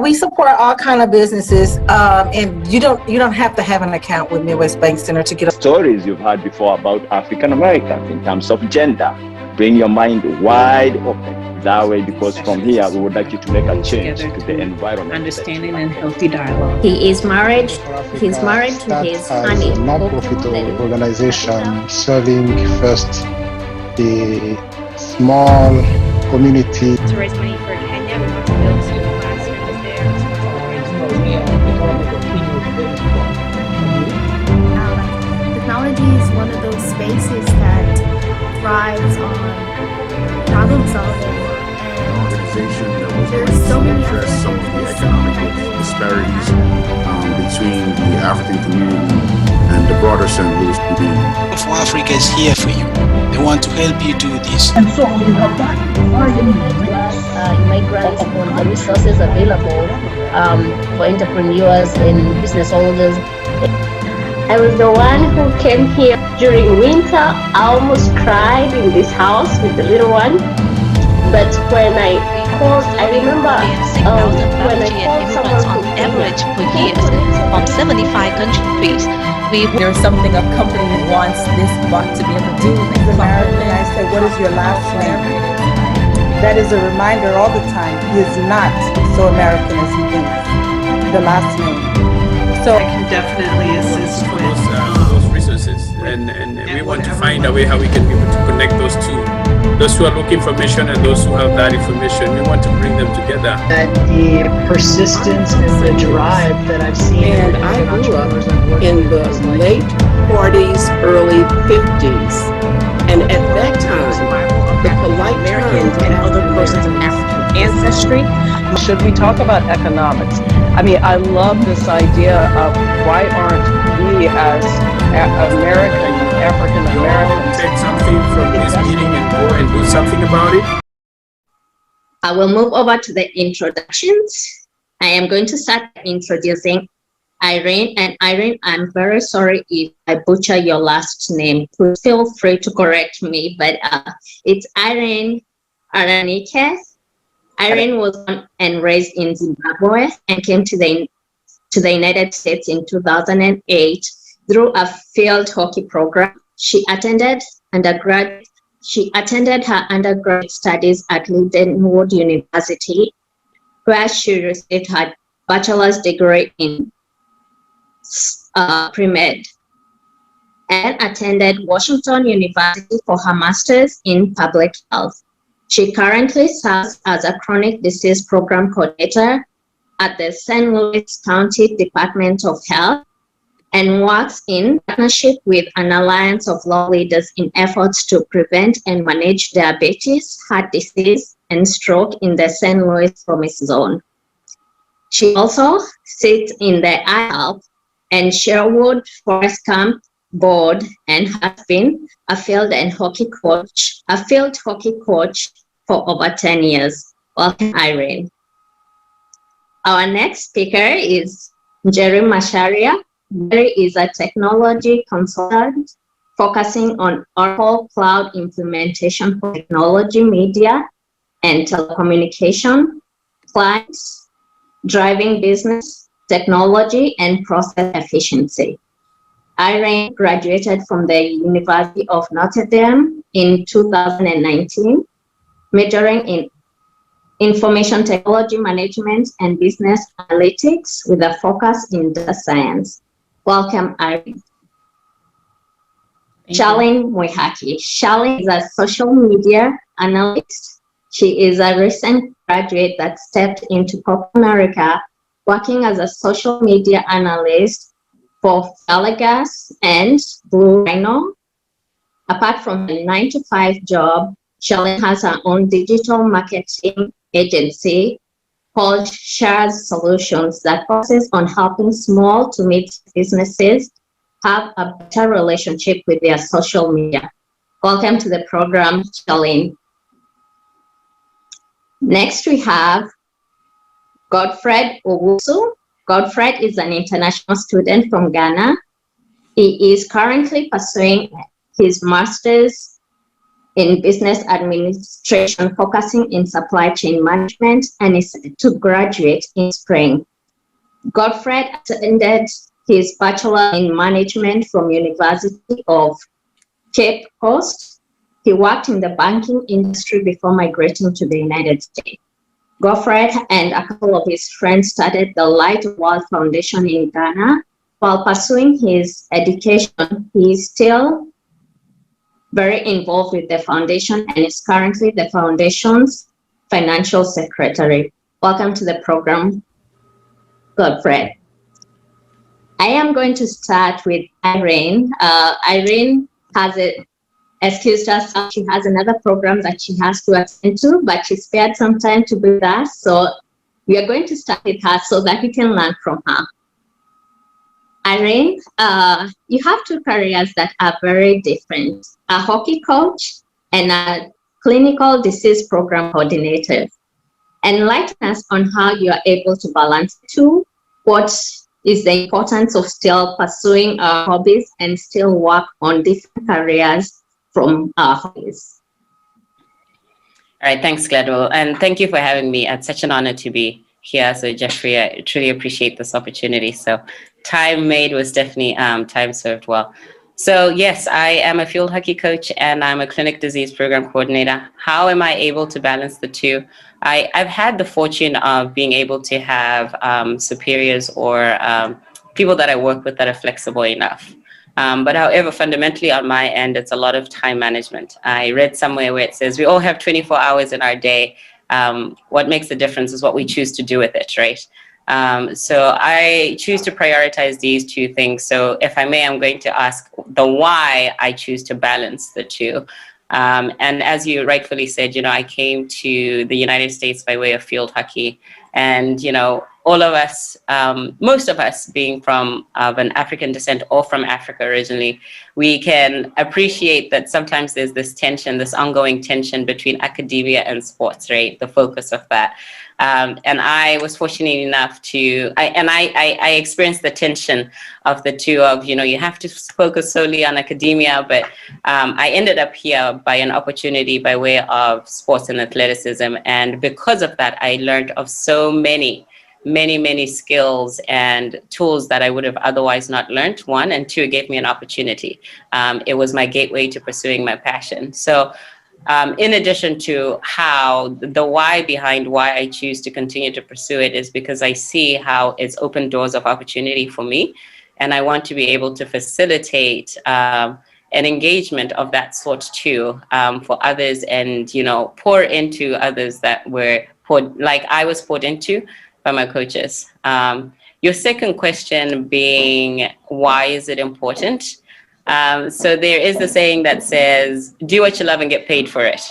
we support all kind of businesses, and you don't have to have an account with Midwest Bank Center to get stories you've heard before about African Americans in terms of gender. Bring your mind wide open that way, because from here we would like you to make a change to the environment. Understanding and healthy dialogue. He is married. He's married to his honey. A non-profit organization serving first the small community. To raise money for Kenya, we want to build school classrooms there. Technology is one of those spaces that thrives on problem solving. Organization that was going to address some of the economic disparities between the African community and the broader St. Louis community. For Africa is here for you. They want to help you do this. And so we have that migrants on the resources available for entrepreneurs and business owners. I was the one who came here during winter. I almost cried in this house with the little one. But when I called, I remember when I called someone on average per year from 75 countries. There's something a company wants this bot to be able to do. American, I said, what is your last name? That is a reminder all the time. He is not so American as he thinks. The last name. So I can definitely assist with those resources, and we want to find a way how we can be able to connect those two. Those who are looking for information and those who have that information, we want to bring them together. That the persistence and the drive that I've seen. And I grew up in the late 40s, early 50s. And at that time, the polite Americans and other persons of African ancestry. Should we talk about economics? I mean, I love this idea of why aren't we as African Americans take something from this meeting and go and do something about it? I will move over to the introductions. I am going to start introducing Irene. And Irene, I'm very sorry if I butcher your last name. Please feel free to correct me, but it's Irene Taranhike. Irene was born and raised in Zimbabwe and came to the United States in 2008 through a field hockey program. She attended her undergraduate studies at Lindenwood University, where she received her bachelor's degree in pre-med, and attended Washington University for her master's in public health. She currently serves as a chronic disease program coordinator at the St. Louis County Department of Health and works in partnership with an alliance of law leaders in efforts to prevent and manage diabetes, heart disease, and stroke in the St. Louis Promise Zone. She also sits in the IHELP and Sherwood Forest Camp board and has been a field hockey coach for over 10 years. Welcome, Irene. Our next speaker is Njeri Macharia. Njeri is a technology consultant focusing on Oracle Cloud implementation for technology, media, and telecommunication clients, driving business, technology, and process efficiency. Irene graduated from the University of Notre Dame in 2019, majoring in information technology management and business analytics with a focus in data science. Welcome, Irene. Charlyn Mwihaki. Charlyn is a social media analyst. She is a recent graduate that stepped into corporate America, working as a social media analyst for Gallagher's and Blue Rhino. Apart from a 9-to-5 job, Charlyn has her own digital marketing agency called Shares Solutions that focuses on helping small to mid businesses have a better relationship with their social media. Welcome to the program, Charlyn. Next, we have Godred Owusu. Godred is an international student from Ghana. He is currently pursuing his master's in business administration, focusing in supply chain management, and is to graduate in spring. Godred attended his bachelor in management from University of Cape Coast. He worked in the banking industry before migrating to the United States. Godred and a couple of his friends started the Light World Foundation in Ghana. While pursuing his education, he is still very involved with the foundation and is currently the foundation's financial secretary. Welcome to the program, Godred. I am going to start with Irene. Irene has excused herself. She has another program that she has to attend to, but she spared some time to be with us. So we are going to start with her so that we can learn from her. Irene, you have two careers that are very different, a hockey coach and a clinical disease program coordinator. Enlighten us on how you are able to balance the two. What is the importance of still pursuing our hobbies and still work on different careers from our hobbies? All right, thanks, Gladwell. And thank you for having me. It's such an honor to be here. So Jeffrey, I truly appreciate this opportunity. So time made was definitely time served well. So yes, I am a field hockey coach and I'm a clinic disease program coordinator. How am I able to balance the two? I've had the fortune of being able to have superiors or people that I work with that are flexible enough. But however, fundamentally on my end, it's a lot of time management. I read somewhere where it says we all have 24 hours in our day. What makes the difference is what we choose to do with it, right? So I choose to prioritize these two things. So if I may, I'm going to ask the why I choose to balance the two. And as you rightfully said, I came to the United States by way of field hockey. And, all of us, most of us being of an African descent or from Africa originally, we can appreciate that sometimes there's this tension, this ongoing tension between academia and sports, right? The focus of that. And I was fortunate enough I experienced the tension of the two of, you have to focus solely on academia, but I ended up here by an opportunity by way of sports and athleticism. And because of that, I learned of so many skills and tools that I would have otherwise not learned, one, and two, it gave me an opportunity. It was my gateway to pursuing my passion. So in addition to how the why behind why I choose to continue to pursue it is because I see how it's opened doors of opportunity for me. And I want to be able to facilitate an engagement of that sort too for others and, pour into others that were like I was poured into by my coaches. Your second question being, why is it important? So there is the saying that says, do what you love and get paid for it.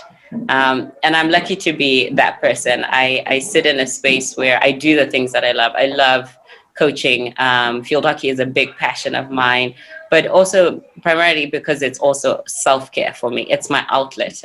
And I'm lucky to be that person. I sit in a space where I do the things that I love. I love coaching. Field hockey is a big passion of mine, but also primarily because it's also self-care for me. It's my outlet.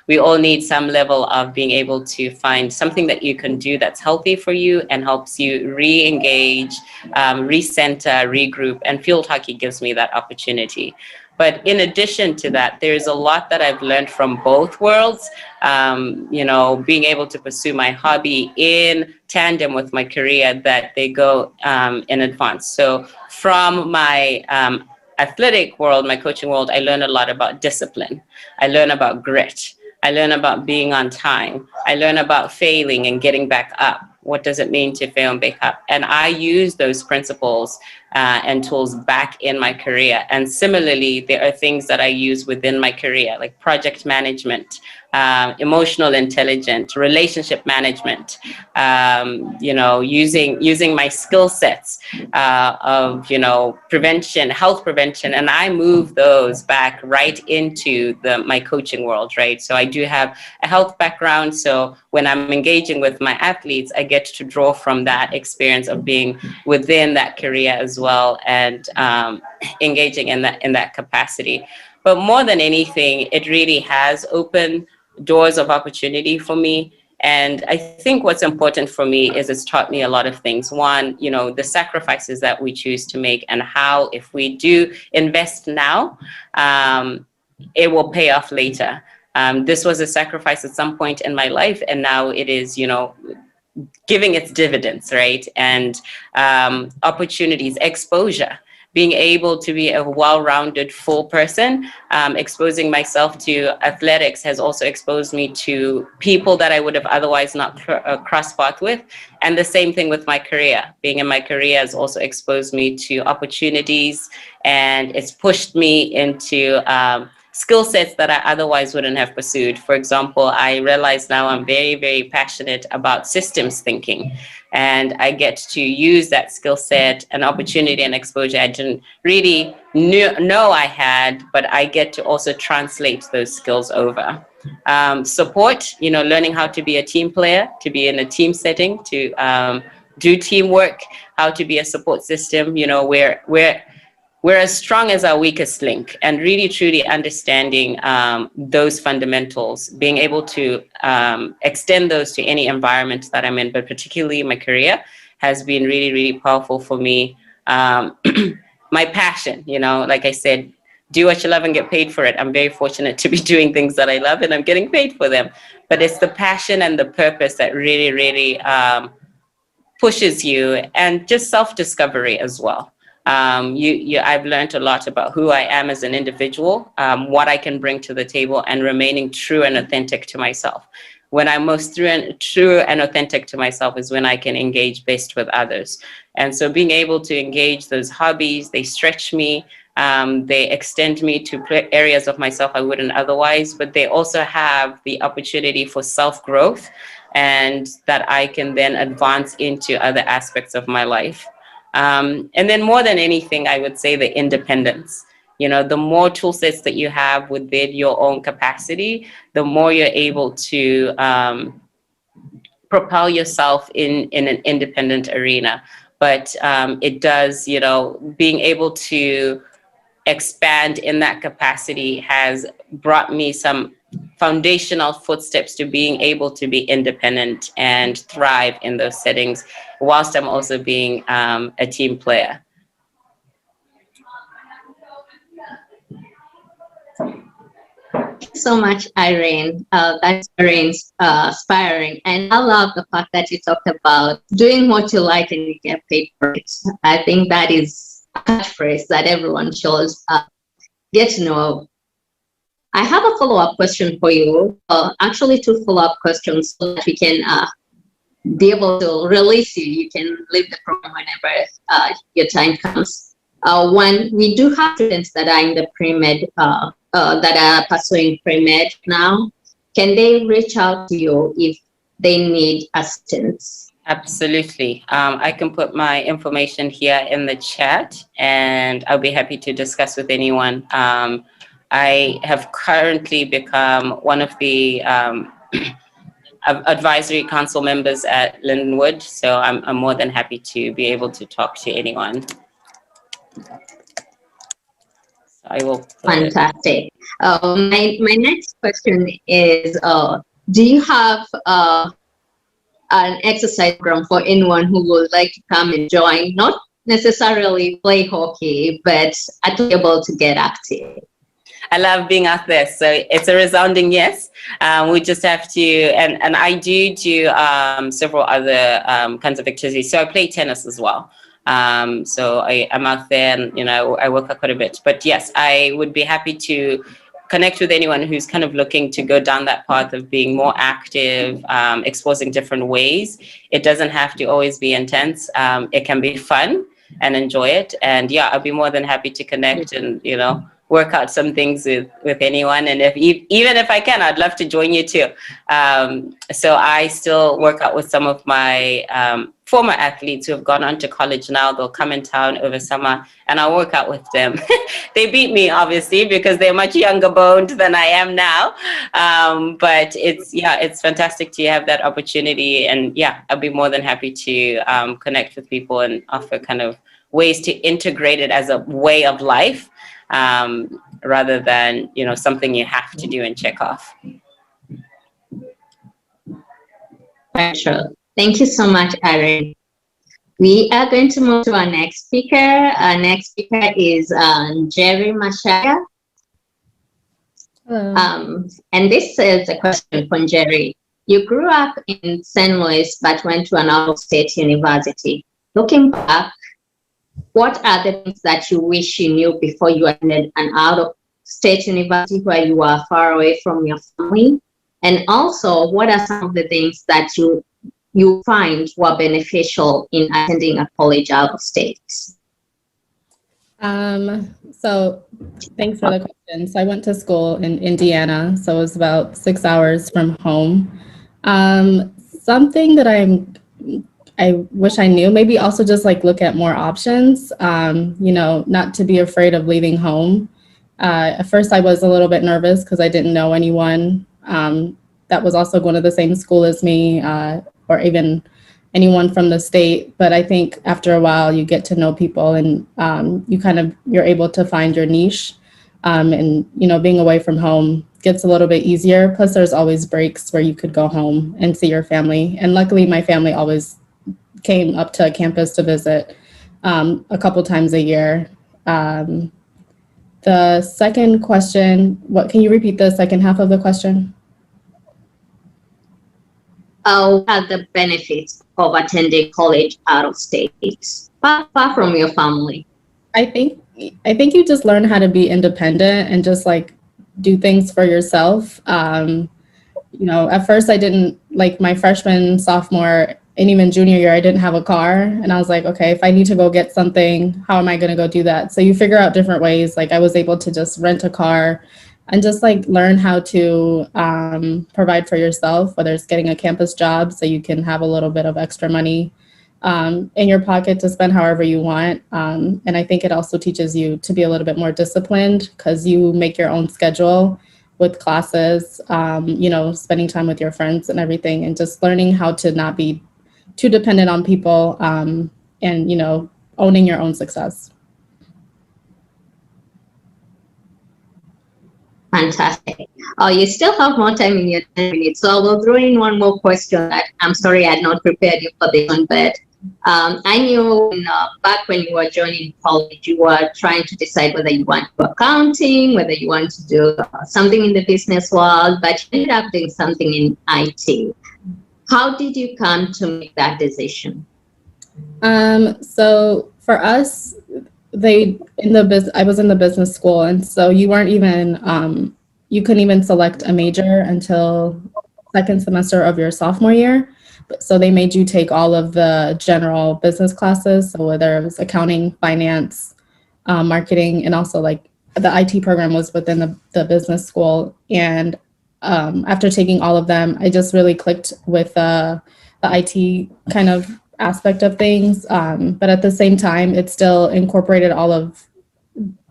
We all need some level of being able to find something that you can do that's healthy for you and helps you re-engage, recenter, regroup, and field hockey gives me that opportunity. But in addition to that, there's a lot that I've learned from both worlds, being able to pursue my hobby in tandem with my career, that they go in advance. So from my athletic world, my coaching world, I learn a lot about discipline. I learn about grit. I learn about being on time. I learn about failing and getting back up. What does it mean to fail and back up? And I use those principles and tools back in my career. And similarly, there are things that I use within my career, like project management, emotional intelligence, relationship management, using my skill sets of, prevention, health prevention, and I move those back right into my coaching world, right? So I do have a health background. So when I'm engaging with my athletes, I get to draw from that experience of being within that career as well and engaging in that capacity. But more than anything, it really has opened doors of opportunity for me. And I think what's important for me is it's taught me a lot of things. One, the sacrifices that we choose to make and how if we do invest now, it will pay off later. This was a sacrifice at some point in my life, and now it is, giving its dividends, right? And opportunities, exposure, being able to be a well-rounded, full person, exposing myself to athletics has also exposed me to people that I would have otherwise not crossed paths with. And the same thing with my career. Being in my career has also exposed me to opportunities, and it's pushed me into skill sets that I otherwise wouldn't have pursued. For example, I realize now I'm very, very passionate about systems thinking, and I get to use that skill set and opportunity and exposure I didn't really know I had, but I get to also translate those skills over. Support, learning how to be a team player, to be in a team setting, to do teamwork, how to be a support system, we're as strong as our weakest link, and really truly understanding those fundamentals, being able to extend those to any environment that I'm in, but particularly my career has been really, really powerful for me. My passion, like I said, do what you love and get paid for it. I'm very fortunate to be doing things that I love, and I'm getting paid for them. But it's the passion and the purpose that really, really pushes you, and just self-discovery as well. I've learned a lot about who I am as an individual, what I can bring to the table, and remaining true and authentic to myself. When I'm most true and authentic to myself is when I can engage best with others. And so being able to engage those hobbies, they stretch me, they extend me to areas of myself I wouldn't otherwise, but they also have the opportunity for self-growth, and that I can then advance into other aspects of my life. And then more than anything, I would say the independence. The more tool sets that you have within your own capacity, the more you're able to propel yourself in an independent arena. But it does, being able to expand in that capacity has brought me some foundational footsteps to being able to be independent and thrive in those settings, whilst I'm also being a team player. Thank you so much, Irene. That's very inspiring. And I love the fact that you talked about doing what you like and you get paid for it. I think that is a catchphrase that everyone should get to know. I have a follow-up question for you. Actually, 2 follow-up questions so that we can be able to release you. You can leave the program whenever your time comes. One, we do have students that are in the pre-med, that are pursuing pre-med now. Can they reach out to you if they need assistance? Absolutely. I can put my information here in the chat, and I'll be happy to discuss with anyone. I have currently become one of the advisory council members at Lindenwood, so I'm more than happy to be able to talk to anyone. So I will. Fantastic. My next question is, do you have an exercise program for anyone who would like to come and join, not necessarily play hockey, but at least able to get active? I love being out there, so it's a resounding yes. We just have to, and I do several other kinds of activities. So I play tennis as well. So I'm out there, and I work out quite a bit. But yes, I would be happy to connect with anyone who's kind of looking to go down that path of being more active, exposing different ways. It doesn't have to always be intense. It can be fun and enjoy it. And yeah, I'll be more than happy to connect and work out some things with anyone. And even if I can, I'd love to join you too. So I still work out with some of my former athletes who have gone on to college now. They'll come in town over summer and I'll work out with them. They beat me, obviously, because they're much younger boned than I am now. But it's fantastic to have that opportunity. And yeah, I'll be more than happy to connect with people and offer kind of ways to integrate it as a way of life, rather than something you have to do and check off. Sure. Thank you so much, Irene. We are going to move to our next speaker. Our next speaker is Njeri Macharia. And this is a question for Njeri. You grew up in St. Louis but went to an out-of-state university. Looking back, what are the things that you wish you knew before you attended an out-of-state university where you were far away from your family? And also, what are some of the things that you find were beneficial in attending a college out of state? So thanks for the question. So I went to school in Indiana, so it was about 6 hours from home. Something that I wish I knew, maybe also just like look at more options, not to be afraid of leaving home. At first I was a little bit nervous because I didn't know anyone that was also going to the same school as me, or even anyone from the state. But I think after a while you get to know people and you're able to find your niche. And being away from home gets a little bit easier. Plus there's always breaks where you could go home and see your family. And luckily my family always came up to campus to visit a couple times a year. The second question, can you repeat the second half of the question? What are the benefits of attending college out of state, far from your family? I think you just learn how to be independent and just like do things for yourself. At first I didn't, like my freshman, sophomore, and even junior year, I didn't have a car. And I was like, okay, if I need to go get something, how am I going to go do that? So you figure out different ways. Like I was able to just rent a car and just like learn how to provide for yourself, whether it's getting a campus job so you can have a little bit of extra money in your pocket to spend however you want. And I think it also teaches you to be a little bit more disciplined because you make your own schedule with classes, spending time with your friends and everything, and just learning how to not be too dependent on people and, owning your own success. Fantastic. You still have more time in your 10 minutes, so I will throw in one more question that I'm sorry I had not prepared you for this one, but I knew back when you were joining college, you were trying to decide whether you want to do accounting, whether you want to do something in the business world, but you ended up doing something in IT. How did you come to make that decision? So for us, I was in the business school, and so you weren't even, you couldn't even select a major until second semester of your sophomore year. So they made you take all of the general business classes, so whether it was accounting, finance, marketing, and also like the IT program was within the business school. And after taking all of them, I just really clicked with the IT kind of aspect of things. But at the same time, it still incorporated all of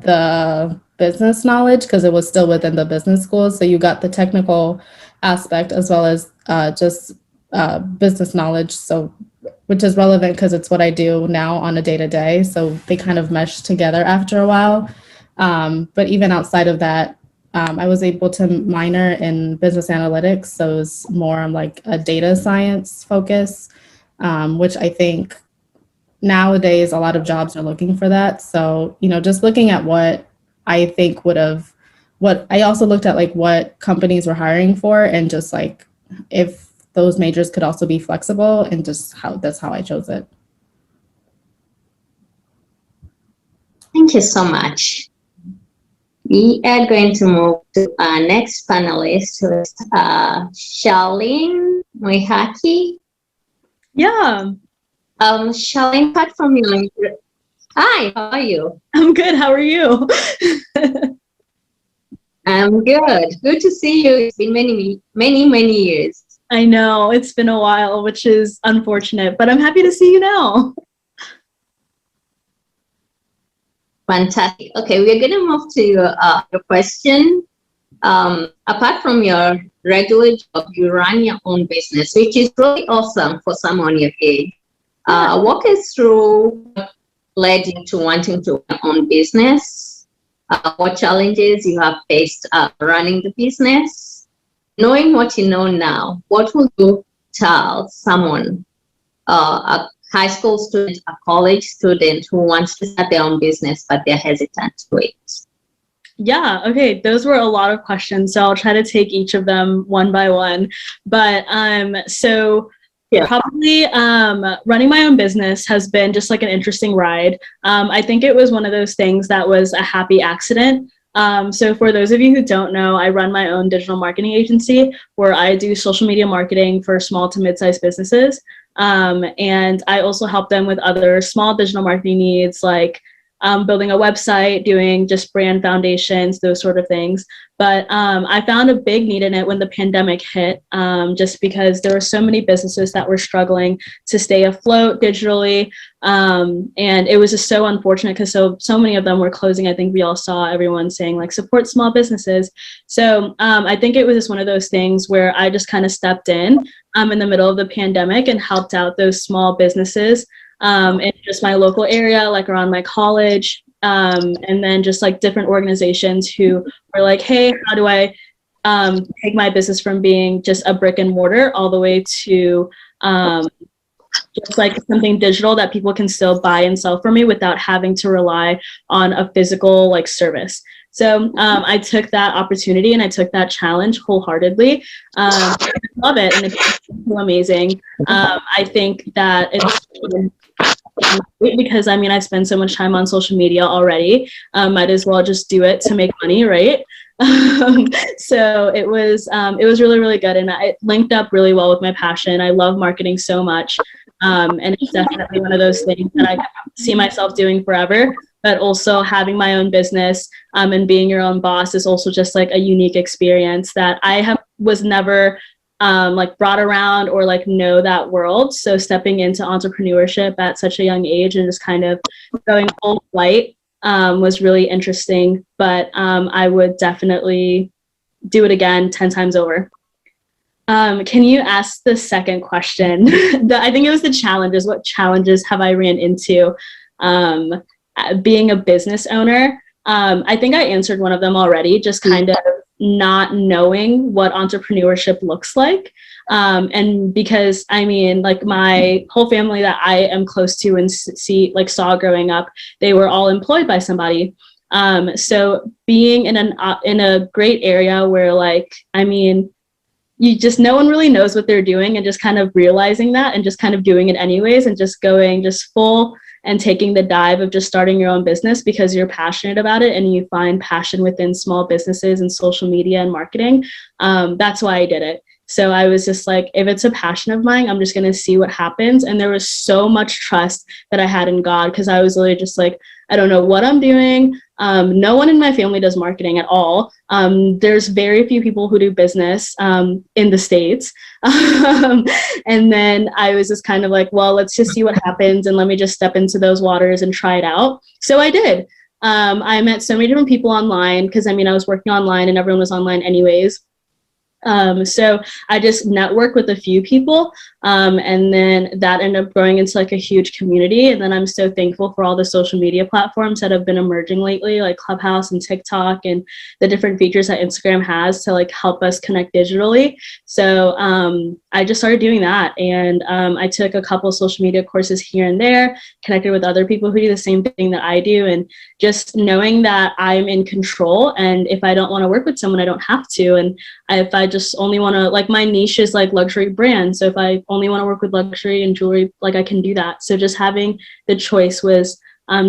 the business knowledge because it was still within the business school. So you got the technical aspect as well as just business knowledge. So, which is relevant because it's what I do now on a day-to-day. So they kind of mesh together after a while. But even outside of that, I was able to minor in business analytics. So it's more like a data science focus, which I think nowadays a lot of jobs are looking for that. So, just looking at what I think I also looked at like what companies were hiring for and just like if those majors could also be flexible and just that's how I chose it. Thank you so much. We are going to move to our next panelist, who is Charlyn Mwihaki. Yeah. Charlyn, apart from your... Hi, how are you? I'm good. How are you? I'm good. Good to see you. It's been many years. I know. It's been a while, which is unfortunate, but I'm happy to see you now. Fantastic. Okay, we're going to move to your question. Apart from your regular job, you run your own business, which is really awesome for someone your age. Walk us through what led you to wanting to run your own business, what challenges you have faced running the business. Knowing what you know now, what will you tell someone, a high school student, a college student who wants to start their own business, but they're hesitant to it? Yeah, okay, those were a lot of questions, so I'll try to take each of them one by one. But probably running my own business has been just like an interesting ride. I think it was one of those things that was a happy accident. So for those of you who don't know, I run my own digital marketing agency where I do social media marketing for small to mid-sized businesses. And I also help them with other small digital marketing needs like building a website, doing just brand foundations, those sort of things. But I found a big need in it when the pandemic hit, just because there were so many businesses that were struggling to stay afloat digitally. And it was just so unfortunate because so many of them were closing. I think we all saw everyone saying like support small businesses. So I think it was just one of those things where I just kind of stepped in the middle of the pandemic and helped out those small businesses in just my local area, like around my college, and then just like different organizations who were like, hey, how do I take my business from being just a brick and mortar all the way to just like something digital that people can still buy and sell from me without having to rely on a physical like service. So I took that opportunity and I took that challenge wholeheartedly. I love it, and it's so amazing. I think that it's because I mean I spend so much time on social media already. Might as well just do it to make money, right? So it was really, really good, and it linked up really well with my passion. I love marketing so much, and it's definitely one of those things that I see myself doing forever. But also having my own business and being your own boss is also just like a unique experience that I was never like brought around or like know that world. So stepping into entrepreneurship at such a young age and just kind of going full flight was really interesting. But I would definitely do it again 10 times over. Can you ask the second question? I think it was the challenges. What challenges have I ran into being a business owner? I think I answered one of them already, just kind of not knowing what entrepreneurship looks like. And because I mean, like my whole family that I am close to and saw growing up, they were all employed by somebody. So being in a great area where like, I mean, you just, no one really knows what they're doing, and just kind of realizing that and just kind of doing it anyways and just going just full and taking the dive of just starting your own business because you're passionate about it and you find passion within small businesses and social media and marketing. That's why I did it. So I was just like, if it's a passion of mine, I'm just going to see what happens. And there was so much trust that I had in God, because I was literally just like, I don't know what I'm doing. No one in my family does marketing at all. There's very few people who do business in the States. And then I was just kind of like, well, let's just see what happens and let me just step into those waters and try it out. So I did. I met so many different people online because I mean, I was working online and everyone was online anyways. So I just networked with a few people, and then that ended up growing into like a huge community. And then I'm so thankful for all the social media platforms that have been emerging lately, like Clubhouse and TikTok and the different features that Instagram has to like help us connect digitally. So I just started doing that, and I took a couple of social media courses here and there, connected with other people who do the same thing that I do, and just knowing that I'm in control, and if I don't want to work with someone, I don't have to. And if I just only want to, like my niche is like luxury brands. So if I only want to work with luxury and jewelry, like I can do that. So just having the choice was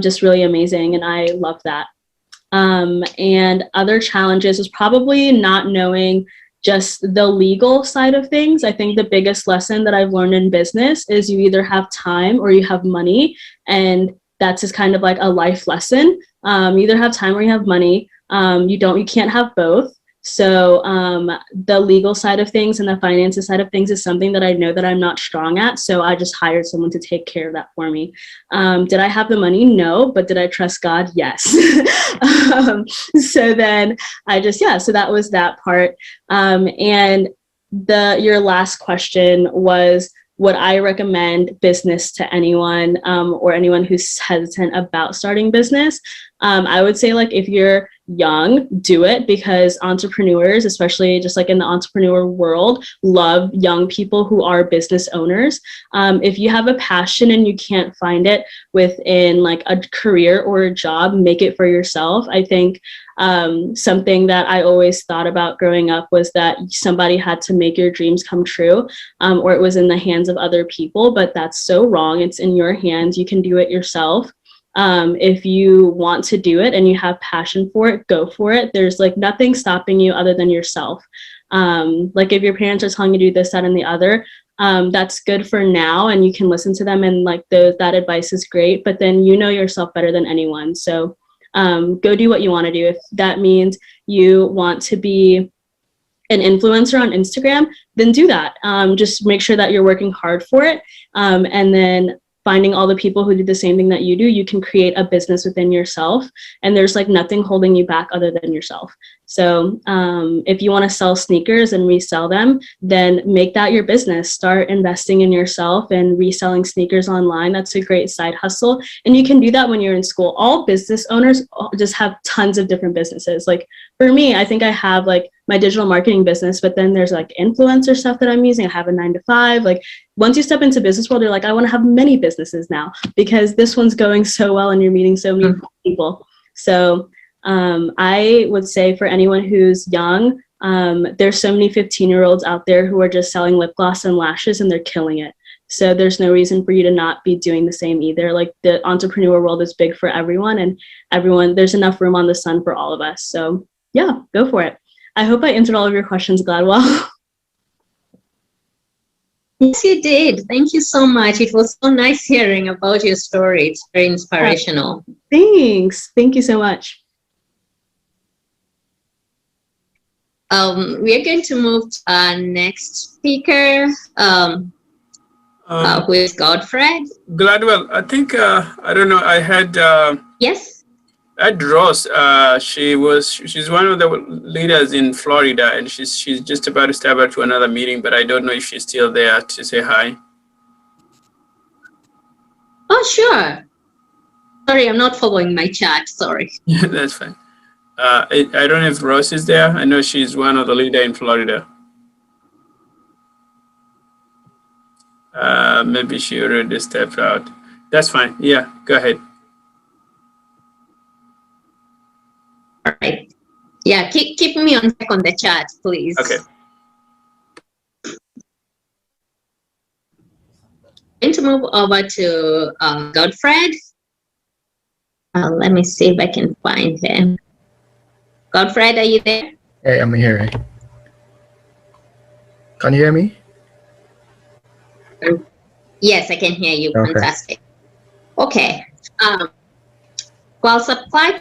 just really amazing. And I love that. And other challenges is probably not knowing just the legal side of things. I think the biggest lesson that I've learned in business is you either have time or you have money. And that's just kind of like a life lesson. You either have time or you have money. You can't have both. So the legal side of things and the finances side of things is something that I know that I'm not strong at. So I just hired someone to take care of that for me. Did I have the money? No. But did I trust God? Yes. So then so that was that part. And your last question was, would I recommend business to anyone or anyone who's hesitant about starting business? I would say like if you're young, do it, because entrepreneurs, especially just like in the entrepreneur world, love young people who are business owners. If you have a passion and you can't find it within like a career or a job, make it for yourself. I think something that I always thought about growing up was that somebody had to make your dreams come true, or it was in the hands of other people, but that's so wrong. It's in your hands. You can do it yourself. If you want to do it and you have passion for it, go for it. There's like nothing stopping you other than yourself. Like if your parents are telling you to do this, that, and the other, that's good for now, and you can listen to them, and like that advice is great, but then you know yourself better than anyone. So go do what you want to do. If that means you want to be an influencer on Instagram, then do that. Just make sure that you're working hard for it. And then finding all the people who do the same thing that you do, you can create a business within yourself. And there's like nothing holding you back other than yourself. So if you want to sell sneakers and resell them, then make that your business. Start investing in yourself and reselling sneakers online. That's a great side hustle. And you can do that when you're in school. All business owners just have tons of different businesses. Like for me, I think I have like my digital marketing business, but then there's like influencer stuff that I'm using. I have a 9-to-5. Like once you step into business world, you're like, I want to have many businesses now because this one's going so well and you're meeting so many people. So I would say for anyone who's young, there's so many 15-year-olds out there who are just selling lip gloss and lashes and they're killing it. So there's no reason for you to not be doing the same either. Like the entrepreneur world is big for everyone, and there's enough room on the sun for all of us. So yeah, go for it. I hope I answered all of your questions, Gladwell. Yes, you did. Thank you so much. It was so nice hearing about your story. It's very inspirational. Thanks. Thank you so much. We are going to move to our next speaker, who is Godred. Gladwell, I think, I don't know, I had... Yes? At Ross, she's one of the leaders in Florida, and she's just about to step out to another meeting, but I don't know if she's still there to say hi. Oh, sure. Sorry, I'm not following my chat. Sorry. Yeah, that's fine. I don't know if Ross is there. I know she's one of the leader in Florida. Maybe she already stepped out. That's fine. Yeah, go ahead. All right. Yeah, keep me on check on the chat, please. Okay. I'm going to move over to Godred. Let me see if I can find him. Godred, are you there? Hey, I'm here. Can you hear me? Yes, I can hear you. Okay. Fantastic. Okay. While supply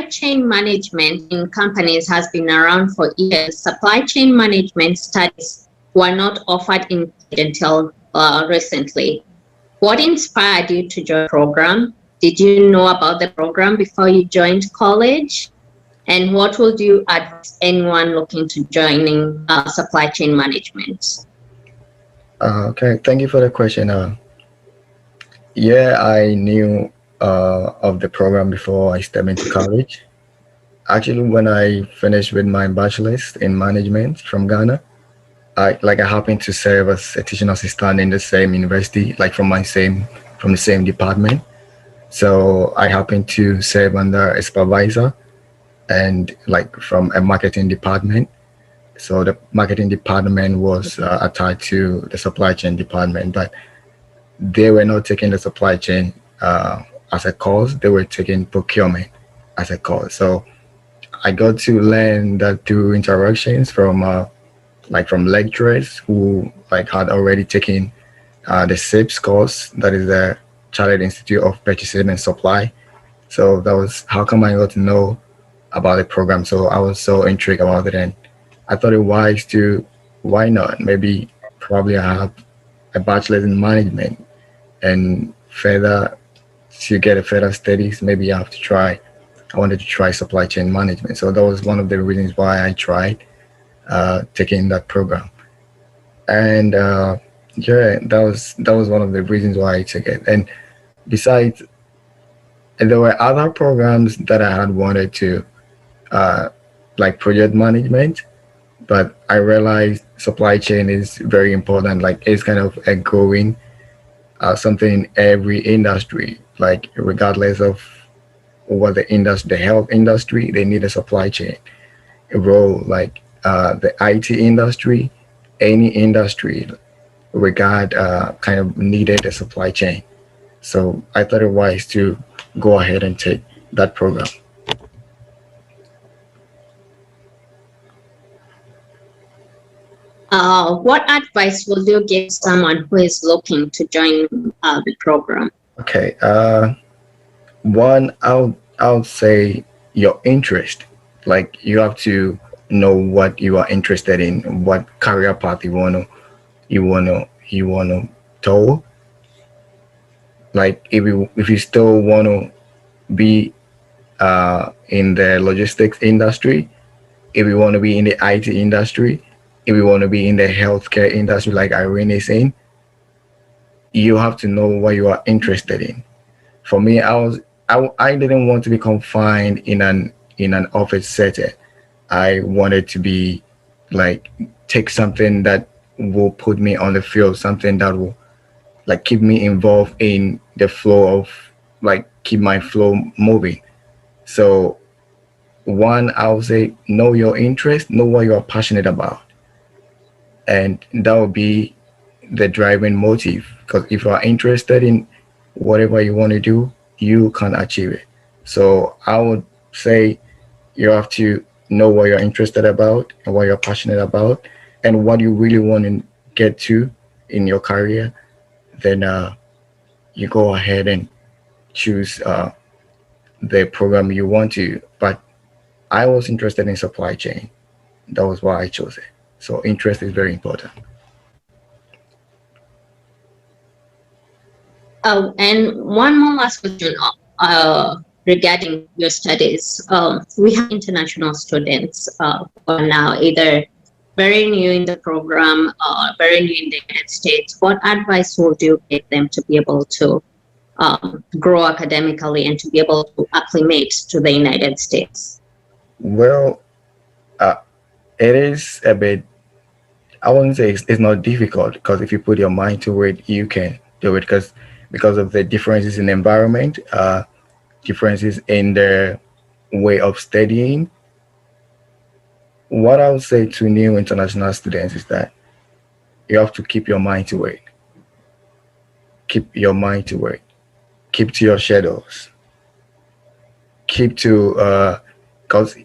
chain management in companies has been around for years, supply chain management studies were not offered until recently. What inspired you to join the program? Did you know about the program before you joined college? And what would you advise anyone looking to joining supply chain management? Okay, thank you for the question. Yeah, I knew of the program before I stepped into college. Actually, when I finished with my bachelor's in management from Ghana, I happened to serve as a teaching assistant in the same university, like from the same department. So I happened to serve under a supervisor and like from a marketing department. So the marketing department was attached to the supply chain department, but they were not taking the supply chain as a course. They were taking procurement as a course. So I got to learn that through interactions from lecturers who had already taken the SIPS course, that is the Charlyn Institute of Purchasing and Supply. So that was how come I got to know about the program. So I was so intrigued about it, and I thought it wise to, why not? Probably I have a bachelor's in management, and to get a further studies, maybe I wanted to try supply chain management. So that was one of the reasons why I tried taking that program. And yeah, that was one of the reasons why I took it. And besides And there were other programs that I had wanted to, like project management, but I realized supply chain is very important. Like it's kind of a growing something in every industry, like regardless of what the industry, the health industry, they need a supply chain role, like the IT industry, any industry kind of needed a supply chain. So I thought it wise to go ahead and take that program. What advice would you give someone who is looking to join the program? Okay. One, I'll say your interest. Like you have to know what you are interested in, what career path you wanna tow. Like if you still wanna be in the logistics industry, if you want to be in the IT industry, if you want to be in the healthcare industry, like Irene is saying, you have to know what you are interested in. For me, I didn't want to be confined in an office setting. I wanted to be like take something that will put me on the field, something that will like keep me involved in the flow of like keep my flow moving. So one, I would say know your interest, know what you are passionate about. And that will be the driving motive. Because if you are interested in whatever you want to do, you can achieve it. So I would say you have to know what you're interested about and what you're passionate about and what you really want to get to in your career. Then you go ahead and choose the program you want to. But I was interested in supply chain. That was why I chose it. So interest is very important. Oh, and one more last question regarding your studies. We have international students who are now either very new in the program or very new in the United States. What advice would you give them to be able to grow academically and to be able to acclimate to the United States? Well, it is a bit, I wouldn't say it's not difficult, because if you put your mind to it, you can do it because of the differences in environment, differences in the way of studying. What I would say to new international students is that you have to keep your mind to it. Keep your mind to it. Keep to your shadows. Keep to, because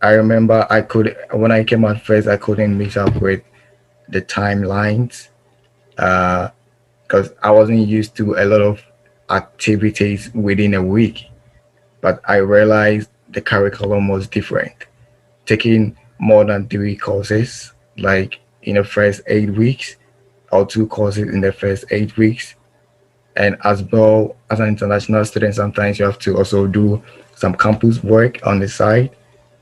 I remember when I came out first, I couldn't meet up with the timelines because I wasn't used to a lot of activities within a week. But I realized the curriculum was different. Taking more than 3 courses, like in the first 8 weeks, or 2 courses in the first 8 weeks. And as well as an international student, sometimes you have to also do some campus work on the side.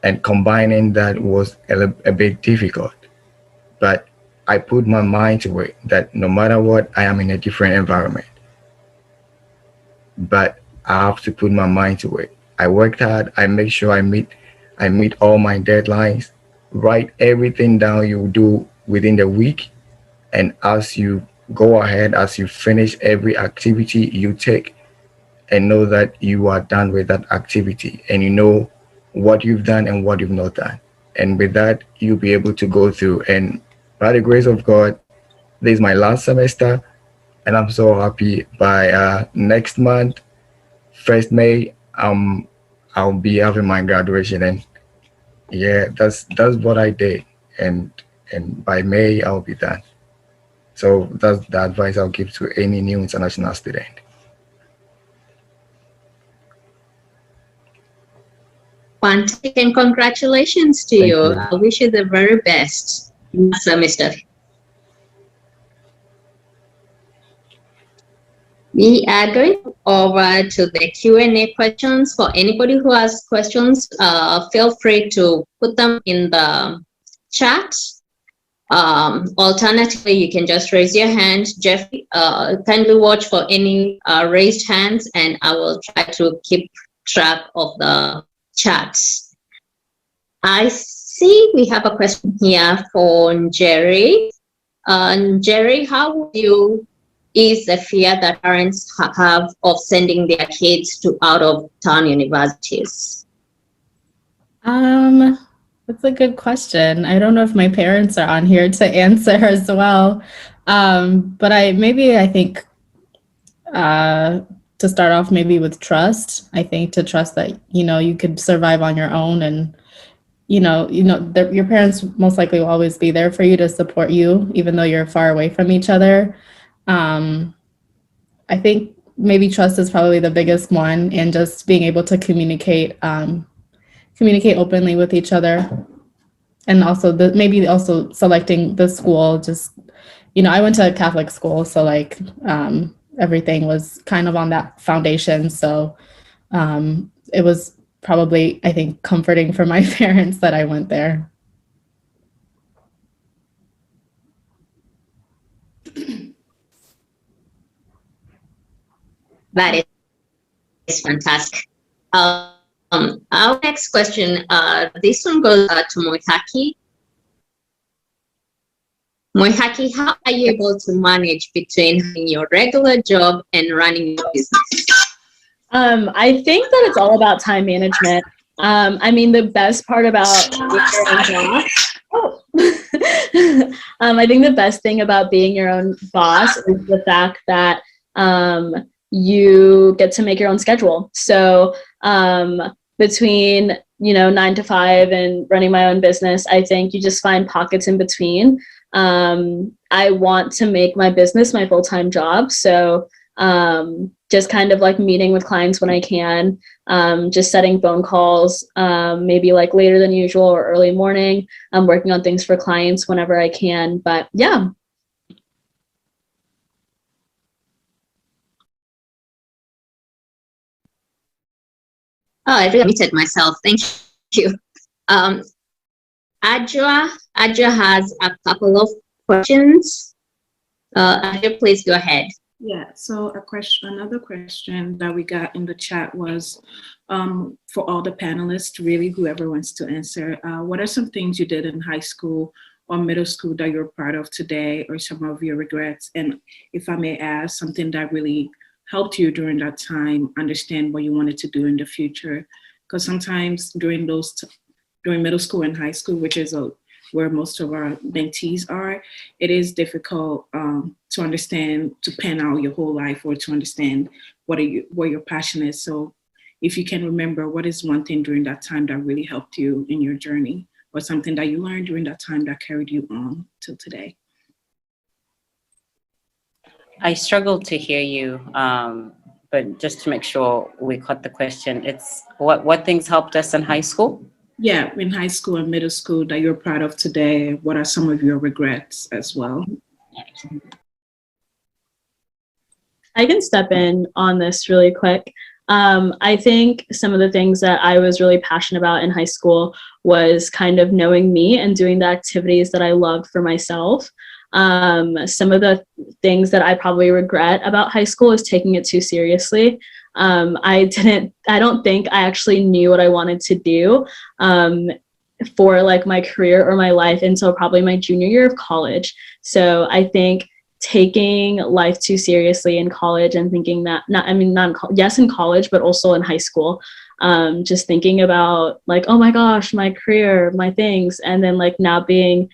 And combining that was a bit difficult. But I put my mind to it that no matter what, I am in a different environment. But I have to put my mind to it. I worked hard. I make sure I meet all my deadlines. Write everything down you do within the week. And as you go ahead, as you finish every activity you take, and know that you are done with that activity and you know what you've done and what you've not done. And with that, you'll be able to go through. And by the grace of God, this is my last semester, and I'm so happy. By next month, 1st May, I'll be having my graduation. And yeah, that's what I did. And by May, I'll be done. So that's the advice I'll give to any new international student. Fantastic, and congratulations to Thank you. you. I wish you the very best semester. We are going over to the Q&A questions. For anybody who has questions, feel free to put them in the chat. Alternatively, you can just raise your hand. Jeffrey, kindly watch for any raised hands, and I will try to keep track of the chat. I see we have a question here for Njeri. Njeri, how would you ease the fear that parents have of sending their kids to out-of-town universities? That's a good question. I don't know if my parents are on here to answer as well. But I think to start off maybe with trust. I think to trust that, you could survive on your own, and your parents most likely will always be there for you to support you, even though you're far away from each other. I think maybe trust is probably the biggest one, and just being able to communicate openly with each other. And also maybe also selecting the school. Just, I went to a Catholic school, so like everything was kind of on that foundation. So it was probably, I think, comforting for my parents that I went there. That is fantastic. Our next question, this one goes to Mwihaki. Mwihaki, how are you able to manage between your regular job and running your business? I think that it's all about time management. I mean, the best part about I think the best thing about being your own boss is the fact that you get to make your own schedule. So between 9 to 5 and running my own business, I think you just find pockets in between. I want to make my business my full-time job, so just kind of like meeting with clients when I can, just setting phone calls, maybe like later than usual or early morning. I'm working on things for clients whenever I can, but yeah. Oh, I really muted myself. Thank you. Adja has a couple of questions. Adja, please go ahead. Yeah, so another question that we got in the chat was for all the panelists, really whoever wants to answer, what are some things you did in high school or middle school that you're proud of today, or some of your regrets? And if I may ask, something that really helped you during that time understand what you wanted to do in the future? Because sometimes during middle school and high school, which is where most of our mentees are, it is difficult to understand, to pan out your whole life, or to understand what your passion is. So if you can remember, what is one thing during that time that really helped you in your journey, or something that you learned during that time that carried you on till today? I struggled to hear you, but just to make sure we caught the question, it's what things helped us in high school? Yeah, in high school and middle school that you're proud of today. What are some of your regrets as well? I can step in on this really quick. I think some of the things that I was really passionate about in high school was kind of knowing me and doing the activities that I loved for myself. Some of the things that I probably regret about high school is taking it too seriously. I don't think I actually knew what I wanted to do for like my career or my life until probably my junior year of college. So I think taking life too seriously in college and thinking that, yes, in college, but also in high school, just thinking about like, oh my gosh, my career, my things, and then like now being,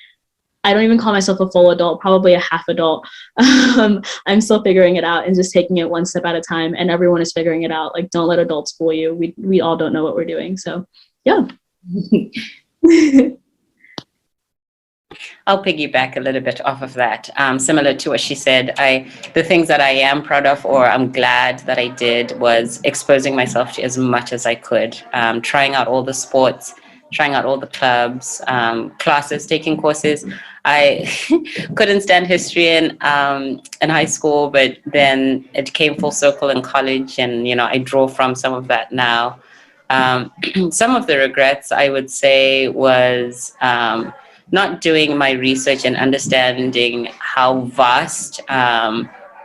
I don't even call myself a full adult, probably a half adult. I'm still figuring it out and just taking it one step at a time, and everyone is figuring it out. Like, don't let adults fool you. We all don't know what we're doing. So yeah. I'll piggyback a little bit off of that. Similar to what she said, the things that I am proud of, or I'm glad that I did, was exposing myself to as much as I could, trying out all the sports, trying out all the clubs, classes, taking courses. I couldn't stand history in high school, but then it came full circle in college, and I draw from some of that now. Some of the regrets, I would say, was not doing my research and understanding how vast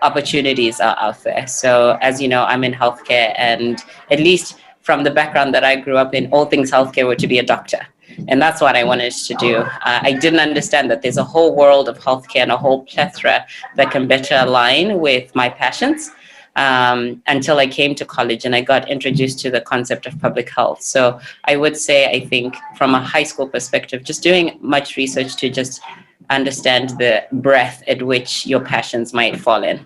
opportunities are out there. So as you know, I'm in healthcare, and at least from the background that I grew up in, all things healthcare were to be a doctor. And that's what I wanted to do. I didn't understand that there's a whole world of healthcare and a whole plethora that can better align with my passions until I came to college and I got introduced to the concept of public health. So I would say, I think from a high school perspective, just doing much research to just understand the breadth at which your passions might fall in.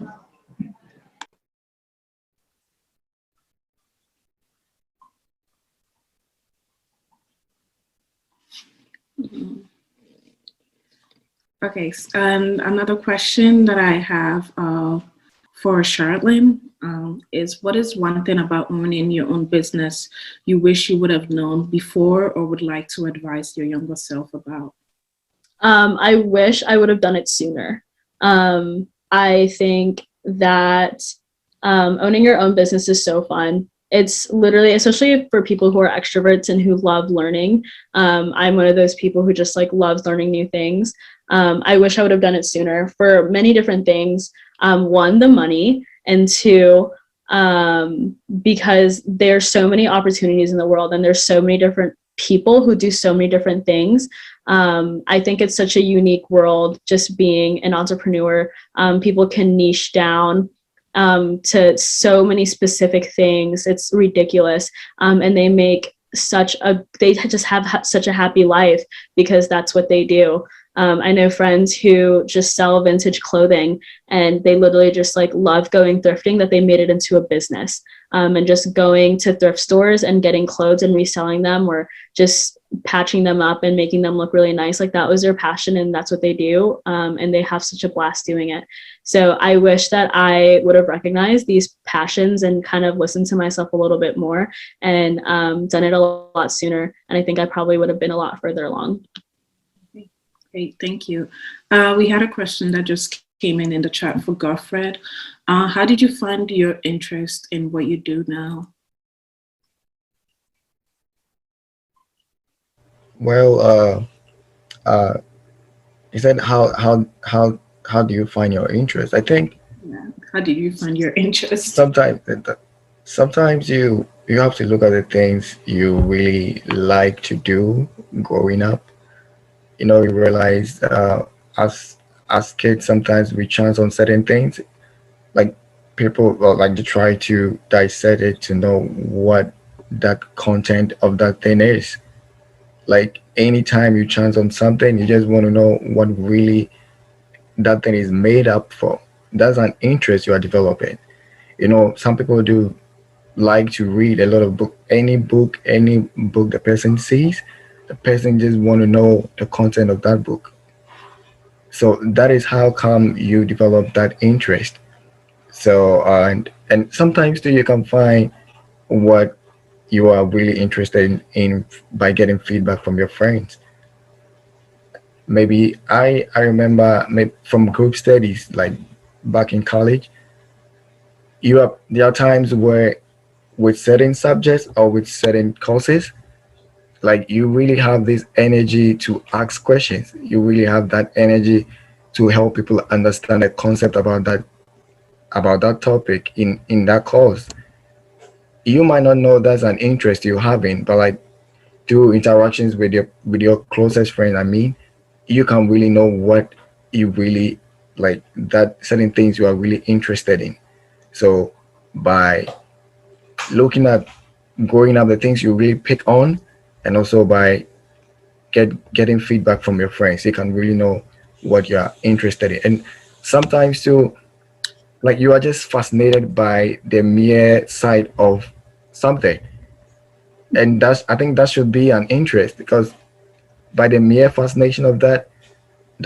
Okay, and another question that I have for Charlyn is, what is one thing about owning your own business you wish you would have known before or would like to advise your younger self about? I wish I would have done it sooner. I think that owning your own business is so fun. It's literally, especially for people who are extroverts and who love learning. I'm one of those people who just like loves learning new things. I wish I would have done it sooner for many different things. One, the money, and two, because there's so many opportunities in the world and there's so many different people who do so many different things. I think it's such a unique world just being an entrepreneur. People can niche down to so many specific things. It's ridiculous. And they make they just have such a happy life because that's what they do. I know friends who just sell vintage clothing and they literally just like love going thrifting, that they made it into a business, and just going to thrift stores and getting clothes and reselling them, or just patching them up and making them look really nice. Like that was their passion and that's what they do. And they have such a blast doing it. So I wish that I would have recognized these passions and kind of listened to myself a little bit more and done it a lot sooner. And I think I probably would have been a lot further along. Great, thank you. We had a question that just came in the chat for Godred. How did you find your interest in what you do now? Well, you said how do you find your interest? I think. Yeah. How did you find your interest? Sometimes you have to look at the things you really like to do growing up. You know, you realize as kids, sometimes we chance on certain things, like people like to try to dissect it to know what that content of that thing is. Like anytime you chance on something, you just want to know what really that thing is made up for. That's an interest you are developing. You know, some people do like to read a lot of book, any book the person sees, the person just want to know the content of that book. So that is how come you develop that interest. So and sometimes too, you can find what you are really interested in by getting feedback from your friends. Maybe I remember from group studies, like back in college, there are times where with certain subjects or with certain courses, like you really have this energy to ask questions. You really have that energy to help people understand the concept about that topic in that course. You might not know that's an interest you're having, but like through interactions with your closest friend, I mean, you can really know what you really like, that certain things you are really interested in. So by looking at growing up the things you really pick on, and also by getting feedback from your friends, you can really know what you are interested in. And sometimes too, like you are just fascinated by the mere sight of something, and I think that should be an interest, because by the mere fascination of that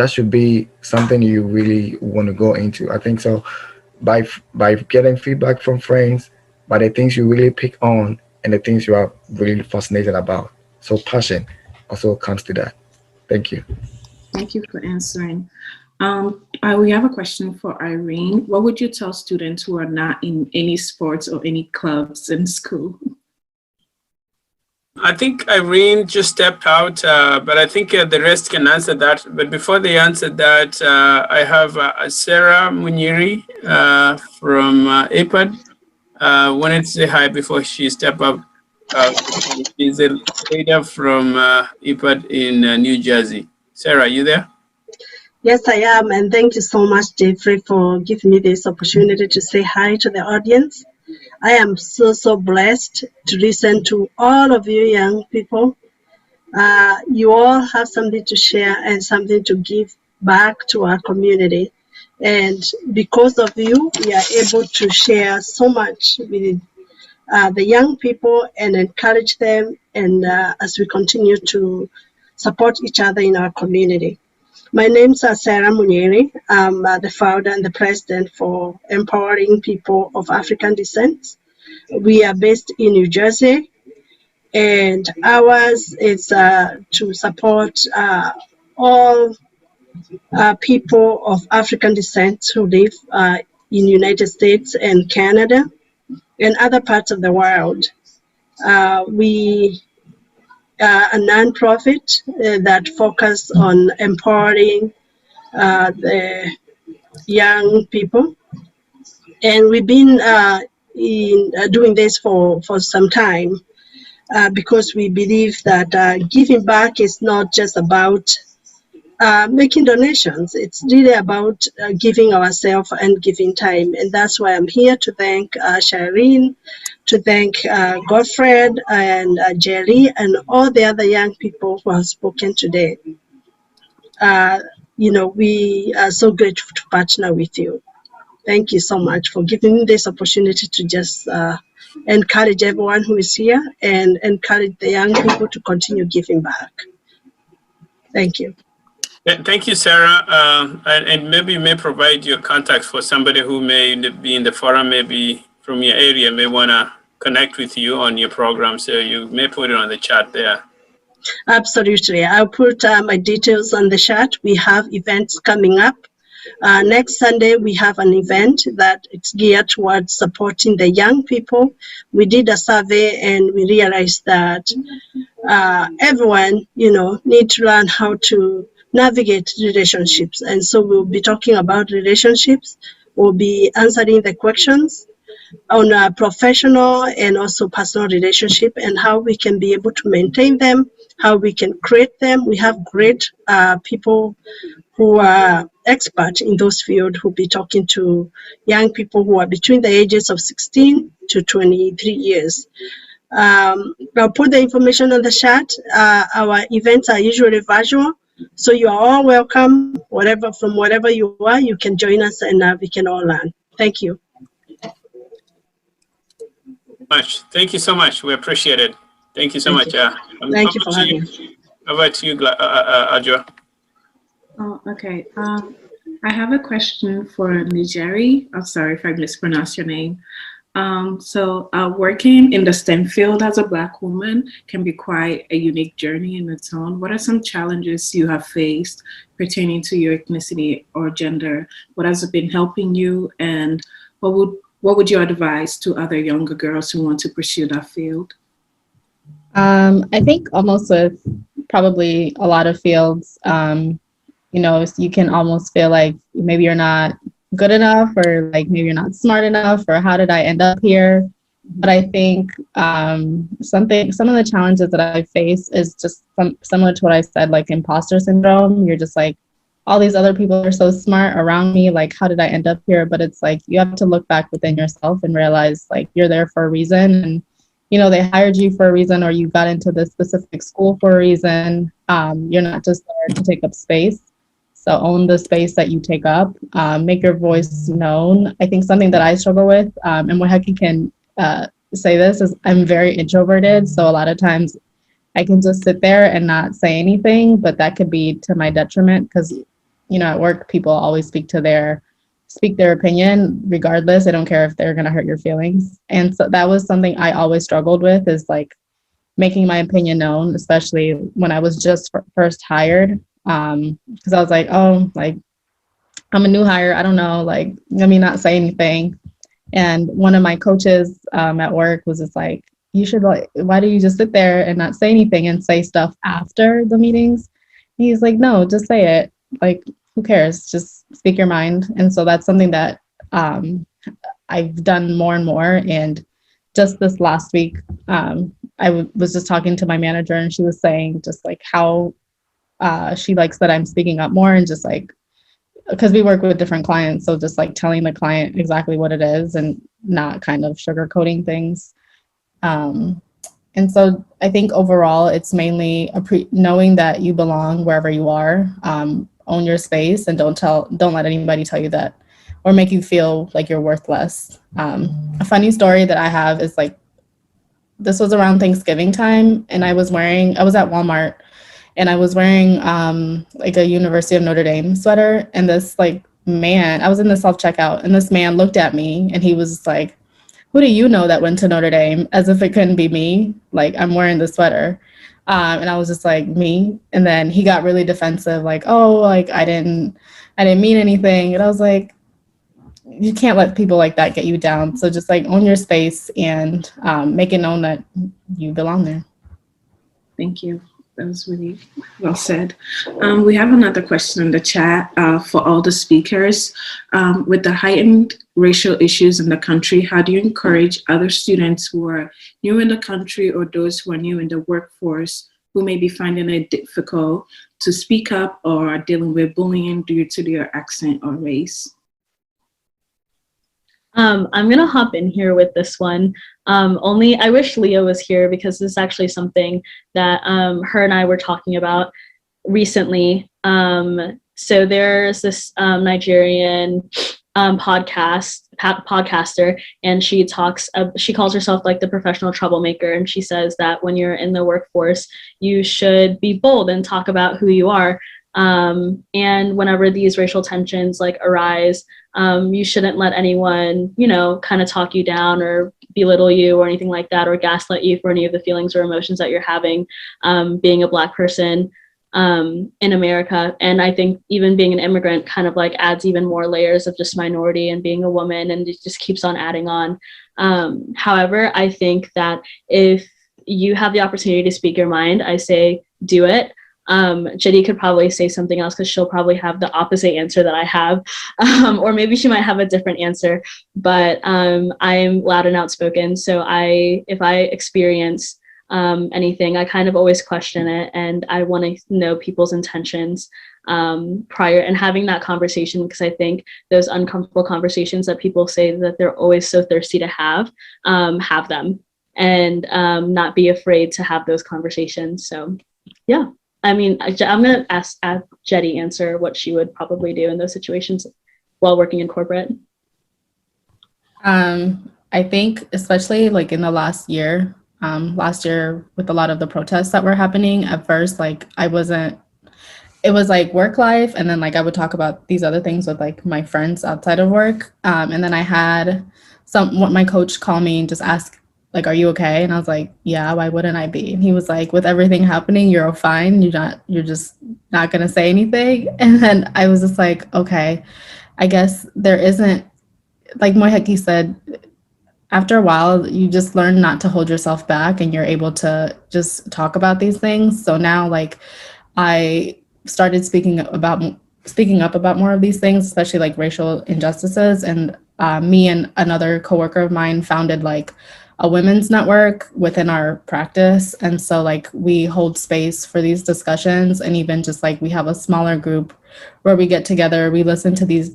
should be something you really want to go into. I think so. By getting feedback from friends, by the things you really pick on and the things you are really fascinated about. So passion also comes to that. Thank you. Thank you for answering. We have a question for Irene. What would you tell students who are not in any sports or any clubs in school? I think Irene just stepped out, but I think the rest can answer that. But before they answer that, I have Sarah Njeri from APAD. Wanted to say hi before she step up. She's a leader from APAD in New Jersey. Sarah, you there? Yes, I am. And thank you so much, Jeffrey, for giving me this opportunity to say hi to the audience. I am so blessed to listen to all of you young people. You all have something to share and something to give back to our community. And because of you, we are able to share so much with the young people and encourage them, and as we continue to support each other in our community. My name's Sarah Njeri. I'm the founder and the president for Empowering People of African Descent. We are based in New Jersey, and ours is to support all people of African descent who live in United States and Canada and other parts of the world. We are a nonprofit that focus on empowering the young people, and we've been doing this for some time because we believe that giving back is not just about making donations. It's really about giving ourselves and giving time, and that's why I'm here to thank Charlyn, to thank Godred and Njeri and all the other young people who have spoken today. We are so grateful to partner with you. Thank you so much for giving me this opportunity to just encourage everyone who is here and encourage the young people to continue giving back. Thank you. Thank you, Sarah. And maybe you may provide your contact for somebody who may be in the forum, maybe from your area, may want to connect with you on your program. So you may put it on the chat there. Absolutely. I'll put my details on the chat. We have events coming up. Next Sunday, we have an event that it's geared towards supporting the young people. We did a survey and we realized that everyone, need to learn how to navigate relationships. And so we'll be talking about relationships. We'll be answering the questions on a professional and also personal relationship and how we can be able to maintain them, how we can create them. We have great people who are experts in those fields who'll be talking to young people who are between the ages of 16 to 23 years. I'll put the information on the chat. Our events are usually virtual, so you are all welcome. From wherever you are, you can join us and we can all learn. Thank you. Thank you so much. We appreciate it. Thank you so much. Thank you for having me. Over to you, Adjoa. Oh, okay. I have a question for Njeri. I'm sorry if I mispronounced your name. So working in the STEM field as a Black woman can be quite a unique journey in its own. What are some challenges you have faced pertaining to your ethnicity or gender? What has been helping you, and what would you advise to other younger girls who want to pursue that field? I think almost with probably a lot of fields, you can almost feel like maybe you're not good enough, or like maybe you're not smart enough, or how did I end up here? But I think some of the challenges that I face is just similar to what I said, like imposter syndrome. You're just like, all these other people are so smart around me, like how did I end up here? But it's like you have to look back within yourself and realize like you're there for a reason, and they hired you for a reason, or you got into this specific school for a reason. You're not just there to take up space. So own the space that you take up, make your voice known. I think something that I struggle with, and Mwihaki can say this, is I'm very introverted. So a lot of times I can just sit there and not say anything, but that could be to my detriment because, at work, people always speak their opinion regardless. I don't care if they're going to hurt your feelings. And so that was something I always struggled with, is like making my opinion known, especially when I was just first hired. Because I was like, I'm a new hire. I don't know, let me not say anything. And one of my coaches at work was just like, you should, like, why do you just sit there and not say anything and say stuff after the meetings? And he's like, no, just say it. Like, who cares? Just speak your mind. And so that's something that I've done more and more. And just this last week, I was just talking to my manager, and she was saying just like how she likes that I'm speaking up more, and just like, because we work with different clients, so just like telling the client exactly what it is and not kind of sugarcoating things. And so I think overall it's mainly knowing that you belong wherever you are, own your space, and don't let anybody tell you that or make you feel like you're worthless. A funny story that I have is like, this was around Thanksgiving time, and I was at Walmart, and I was wearing like a University of Notre Dame sweater, and this like man, I was in the self-checkout, and this man looked at me, and he was like, who do you know that went to Notre Dame? As if it couldn't be me. Like, I'm wearing the sweater. And I was just like, me? And then he got really defensive, like, oh, like I didn't mean anything. And I was like, you can't let people like that get you down. So just like own your space and make it known that you belong there. Thank you. That was really well said. We have another question in the chat for all the speakers. With the heightened racial issues in the country, how do you encourage other students who are new in the country or those who are new in the workforce who may be finding it difficult to speak up or are dealing with bullying due to their accent or race? I'm going to hop in here with this one. Only I wish Leah was here, because this is actually something that her and I were talking about recently. So there's this Nigerian podcaster, and she calls herself like the professional troublemaker. And she says that when you're in the workforce, you should be bold and talk about who you are. And whenever these racial tensions like arise, you shouldn't let anyone, kind of talk you down or belittle you or anything like that, or gaslight you for any of the feelings or emotions that you're having, being a Black person in America. And I think even being an immigrant kind of like adds even more layers of just minority and being a woman, and it just keeps on adding on. However, I think that if you have the opportunity to speak your mind, I say do it. Njeri could probably say something else, because she'll probably have the opposite answer that I have, or maybe she might have a different answer, but I'm loud and outspoken. So if I experience anything, I kind of always question it, and I want to know people's intentions prior, and having that conversation, because I think those uncomfortable conversations that people say that they're always so thirsty to have them, and not be afraid to have those conversations. So yeah. I mean, I'm going to ask Njeri answer what she would probably do in those situations while working in corporate. I think especially like in the last year with a lot of the protests that were happening, at first, like it was like work life, and then like I would talk about these other things with like my friends outside of work. And then I had my coach call me and just ask, like, are you okay? And I was like, yeah, why wouldn't I be? And he was like, with everything happening, you're fine. You're just not going to say anything. And then I was just like, okay, I guess there isn't, like Mwihaki said, after a while, you just learn not to hold yourself back, and you're able to just talk about these things. So now, like, I started speaking up about more of these things, especially like racial injustices. And me and another coworker of mine founded like a women's network within our practice. And so like we hold space for these discussions, and even just like we have a smaller group where we get together, we listen to these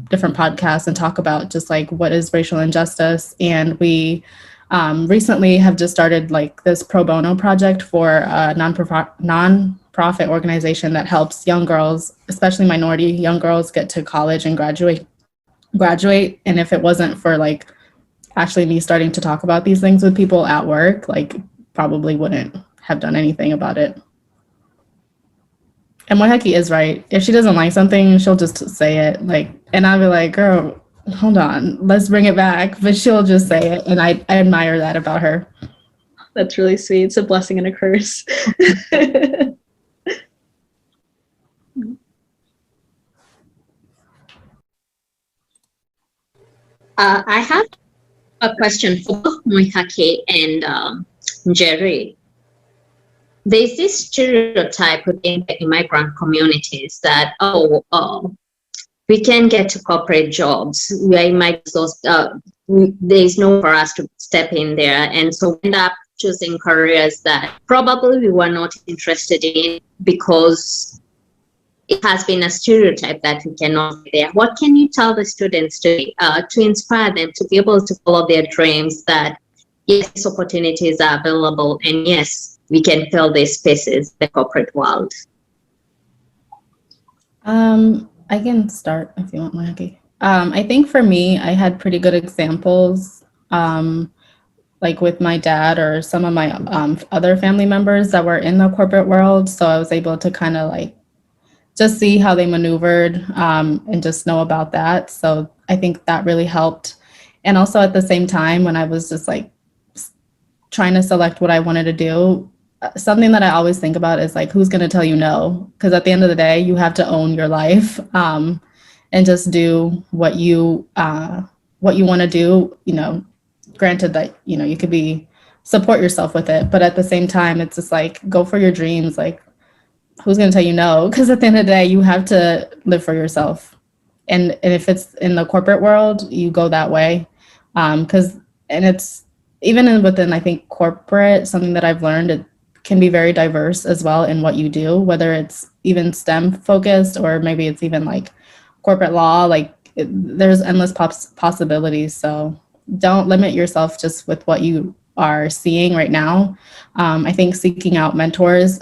different podcasts and talk about just like what is racial injustice. And we recently have just started like this pro bono project for a non-profit organization that helps young girls, especially minority young girls, get to college and graduate. And if it wasn't for like actually me starting to talk about these things with people at work, like probably wouldn't have done anything about it. And Mwihaki is right. If she doesn't like something, she'll just say it. Like, and I'll be like, girl, hold on, let's bring it back. But she'll just say it. And I admire that about her. That's really sweet. It's a blessing and a curse. I have a question for both Mwihaki and Njeri. There's this stereotype within the immigrant communities that, we can get to corporate jobs where there's no for us to step in there. And so we end up choosing careers that probably we were not interested in because it has been a stereotype that we cannot be there. What can you tell the students to inspire them to be able to follow their dreams, that yes, opportunities are available and yes, we can fill these spaces in the corporate world? I can start if you want, Mwihaki. I think for me, I had pretty good examples, like with my dad or some of my other family members that were in the corporate world. So I was able to kind of like just see how they maneuvered and just know about that. So I think that really helped. And also at the same time, when I was just like trying to select what I wanted to do, something that I always think about is like, who's going to tell you no? Because at the end of the day, you have to own your life and just do what you want to do. You know, granted that, you know, you could support yourself with it, but at the same time, it's just like, go for your dreams. Like, who's going to tell you no? Because at the end of the day, you have to live for yourself. And if it's in the corporate world, you go that way. And it's even within, I think, corporate, something that I've learned, it can be very diverse as well in what you do, whether it's even STEM focused or maybe it's even like corporate law, like there's endless possibilities. So don't limit yourself just with what you are seeing right now. I think seeking out mentors,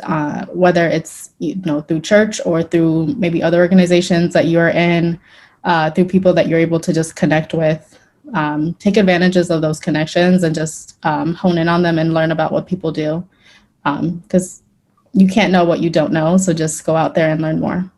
whether it's, you know, through church or through maybe other organizations that you're in, through people that you're able to just connect with, take advantages of those connections and just hone in on them and learn about what people do. Because you can't know what you don't know. So just go out there and learn more.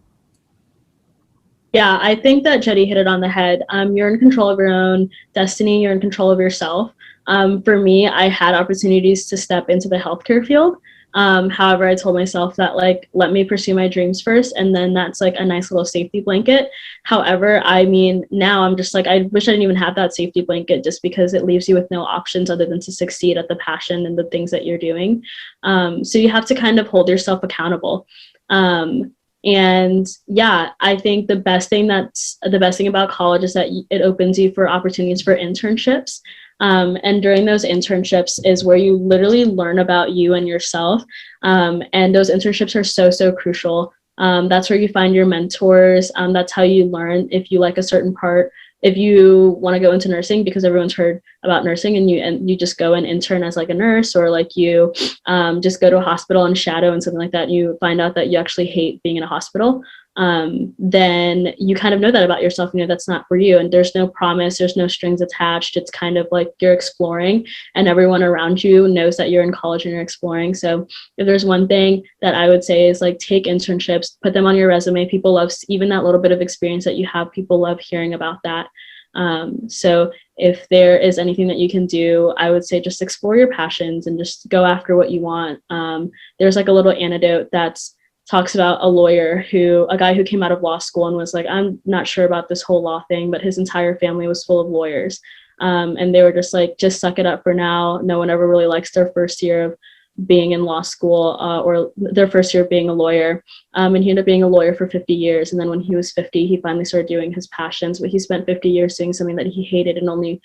Yeah, I think that Njeri hit it on the head. You're in control of your own destiny. You're in control of yourself. For me, I had opportunities to step into the healthcare field. However, I told myself that, like, let me pursue my dreams first, and then that's like a nice little safety blanket. However, I mean, now I'm just like, I wish I didn't even have that safety blanket, just because it leaves you with no options other than to succeed at the passion and the things that you're doing. So you have to kind of hold yourself accountable. And yeah, I think the best thing about college is that it opens you for opportunities for internships. And during those internships is where you literally learn about you and yourself. And those internships are so crucial. That's where you find your mentors. That's how you learn if you like a certain part. If you want to go into nursing, because everyone's heard about nursing, and you just go and intern as like a nurse, or like you just go to a hospital and shadow and something like that, you find out that you actually hate being in a hospital, then you kind of know that about yourself. You know that's not for you, and there's no promise, there's no strings attached. It's kind of like you're exploring, and everyone around you knows that you're in college and you're exploring. So if there's one thing that I would say is, like, take internships, put them on your resume. People love even that little bit of experience that you have. People love hearing about that. So if there is anything that you can do, I would say just explore your passions and just go after what you want. There's like a little anecdote that talks about a guy who came out of law school and was like, I'm not sure about this whole law thing, but his entire family was full of lawyers. And they were just like, just suck it up for now. No one ever really likes their first year of being in law school or their first year of being a lawyer. And he ended up being a lawyer for 50 years. And then when he was 50, he finally started doing his passions, but he spent 50 years doing something that he hated and only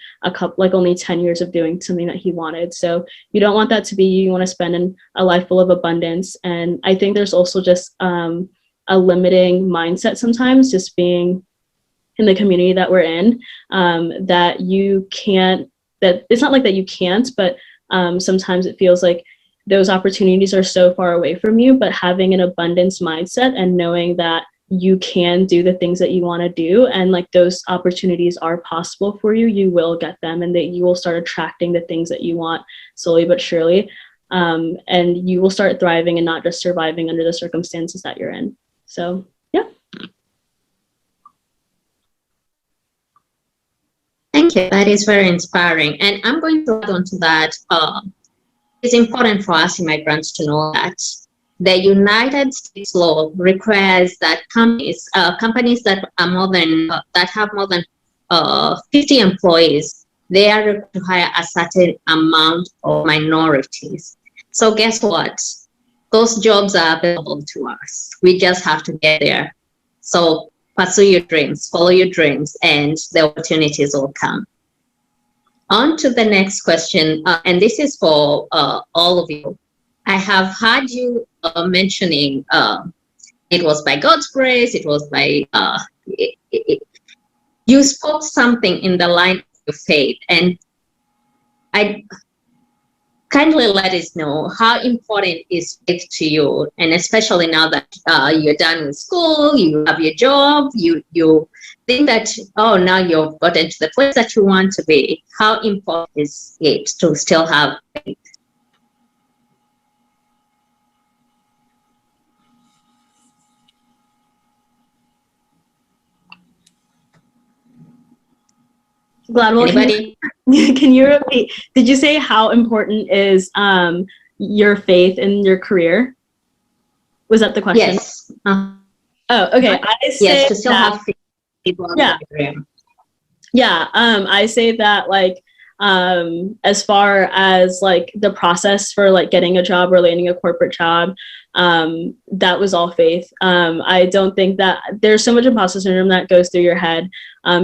10 years of doing something that he wanted. So you don't want that to be you. You want to spend in a life full of abundance. And I think there's also just a limiting mindset sometimes, just being in the community that we're in, that you can't, that it's not like that you can't, but sometimes it feels like those opportunities are so far away from you. But having an abundance mindset and knowing that you can do the things that you want to do, and like those opportunities are possible for you, you will get them, and that you will start attracting the things that you want slowly but surely. And you will start thriving and not just surviving under the circumstances that you're in. So yeah. Thank you. That is very inspiring. And I'm going to add on to that. It's important for us immigrants to know that the United States law requires that companies that have more than 50 employees they are required to hire a certain amount of minorities. So guess what? Those jobs are available to us. We just have to get there. So pursue your dreams, follow your dreams, and the opportunities will come. On to the next question, and this is for all of you. I have heard you mentioning it was by God's grace, it was by, you spoke something in the line of your faith, and I kindly let us know how important is faith to you, and especially now that you're done with school, you have your job, you think that, oh, now you've gotten to the place that you want to be. How important is it to still have faith? Gladwell, Anybody? Can you repeat? Did you say how important is your faith in your career? Was that the question? Yes. Oh, okay. I say yes, to still that, have faith. Yeah. Yeah. I say that, like, as far as like the process for like getting a job or landing a corporate job, that was all faith. I don't think that there's so much imposter syndrome that goes through your head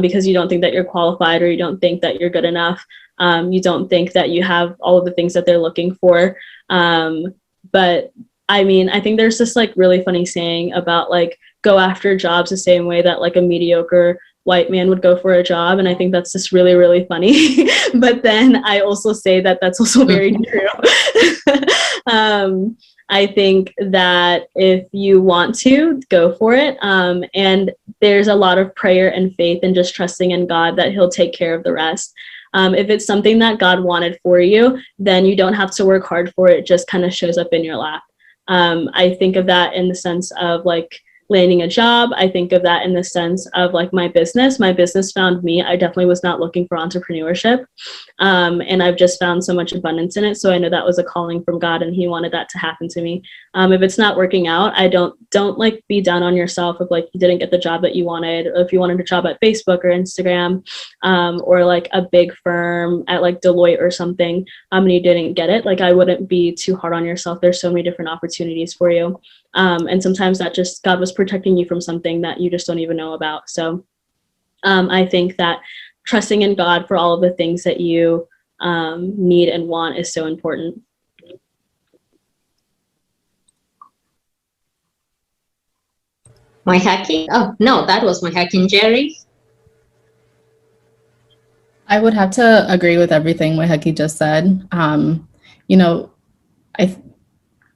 because you don't think that you're qualified, or you don't think that you're good enough. You don't think that you have all of the things that they're looking for. But I mean, I think there's this like really funny saying about like go after jobs the same way that like a mediocre white man would go for a job. And I think that's just really, really funny. But then I also say that that's also very true. I think that if you want to, go for it. And there's a lot of prayer and faith and just trusting in God that he'll take care of the rest. If it's something that God wanted for you, then you don't have to work hard for it. It just kind of shows up in your lap. I think of that in the sense of like landing a job. I think of that in the sense of like my business. My business found me. I definitely was not looking for entrepreneurship. And I've just found so much abundance in it. So I know that was a calling from God, and he wanted that to happen to me. If it's not working out, I don't like be down on yourself if like you didn't get the job that you wanted, or if you wanted a job at Facebook or Instagram, or like a big firm at like Deloitte or something, and you didn't get it. Like I wouldn't be too hard on yourself. There's so many different opportunities for you. And sometimes that just God was protecting you from something that you just don't even know about. So I think that trusting in God for all of the things that you need and want is so important. Mwihaki? Oh, no, that was Mwihaki. Njeri? I would have to agree with everything Mwihaki just said. You know, I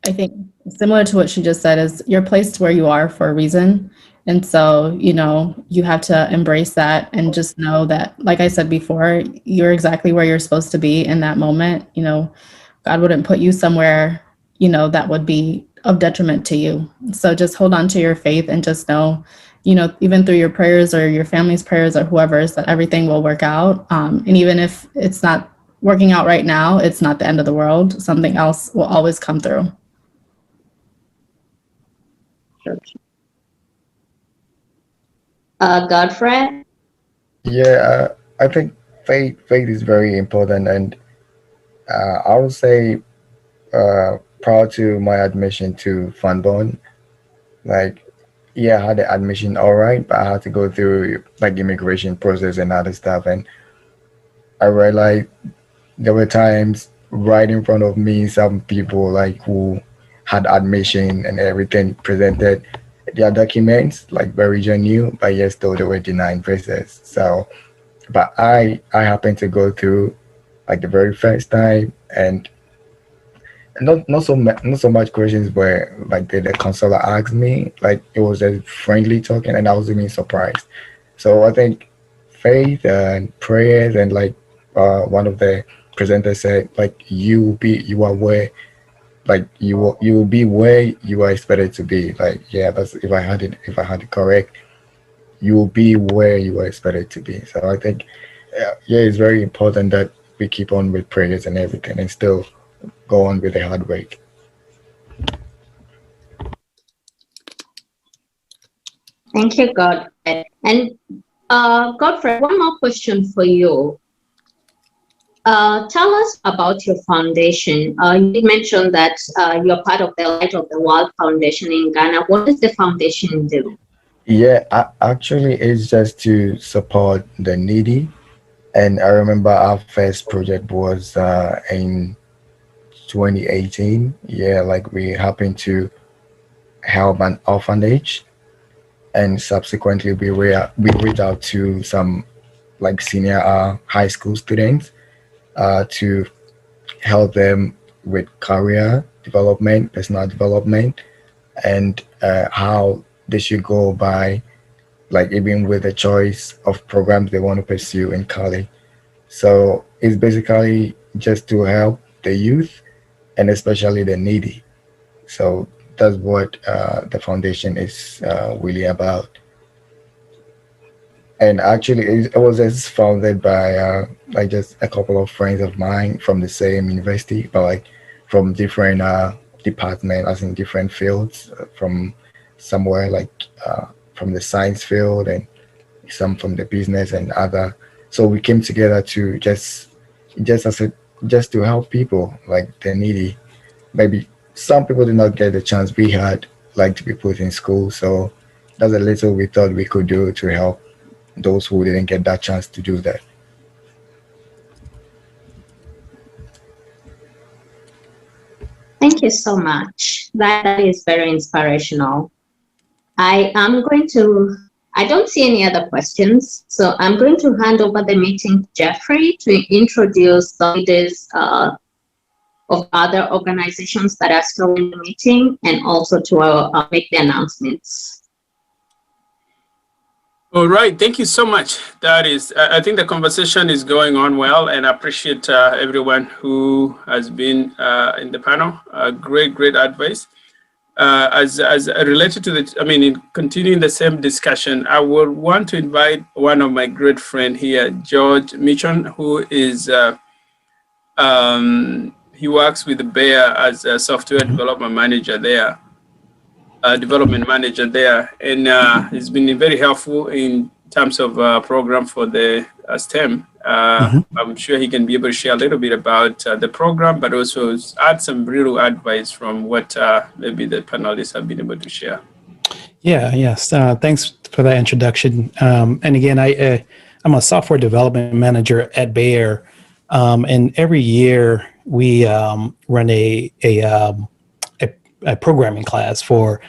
think similar to what she just said is you're placed where you are for a reason. And so, you know, you have to embrace that and just know that, like I said before, you're exactly where you're supposed to be in that moment. You know, God wouldn't put you somewhere, you know, that would be of detriment to you. So just hold on to your faith and just know, you know, even through your prayers or your family's prayers or whoever's, that everything will work out. And even if it's not working out right now, it's not the end of the world. Something else will always come through. Godred? Yeah, I think faith is very important, and I would say prior to my admission to Funborn, like, yeah, I had the admission all right, but I had to go through like immigration process and other stuff, and I realized there were times right in front of me, some people like who had admission and everything presented their documents like very genuine, but yes, though they were denying visas. So, but I happened to go through like the very first time, and not so much questions, but like the counselor asked me, like it was a friendly talking, and I was even surprised. So I think faith and prayers, and like one of the presenters said, like you are where, like you will be where you are expected to be. Like, yeah, that's if I had it correct, you will be where you are expected to be. So I think yeah, it's very important that we keep on with prayers and everything, and still go on with the hard work. Thank you, Godred. And Godred, one more question for you. Tell us about your foundation. You mentioned that you're part of the Light of the World Foundation in Ghana. What does the foundation do? Yeah, actually, it's just to support the needy. And I remember our first project was in 2018. Yeah, like we happened to help an orphanage, and subsequently we reached out to some like senior high school students to help them with career development, personal development, and how they should go by, like even with the choice of programs they want to pursue in college. So it's basically just to help the youth and especially the needy. So that's what the foundation is really about. And actually, it was just founded by like just a couple of friends of mine from the same university, but like from different departments, as in different fields, from somewhere like from the science field and some from the business and other. So we came together to just to help people like the needy. Maybe some people did not get the chance we had, like to be put in school. So that's a little we thought we could do to help those who didn't get that chance to do that. Thank you so much. That is very inspirational. I don't see any other questions, so I'm going to hand over the meeting to Jeffrey to introduce the leaders of other organizations that are still in the meeting, and also to make the announcements. All right, thank you so much. That is, I think the conversation is going on well, and I appreciate everyone who has been in the panel. Great advice. As related to the, in continuing the same discussion, I would want to invite one of my great friends here, George Michon, who is, he works with Bayer as a software development manager there. Development manager there, and he's been very helpful in terms of program for the STEM. I'm sure he can be able to share a little bit about the program, but also add some real advice from what maybe the panelists have been able to share. Yes. Thanks for that introduction. And again, I'm a software development manager at Bayer, and every year we run a programming class for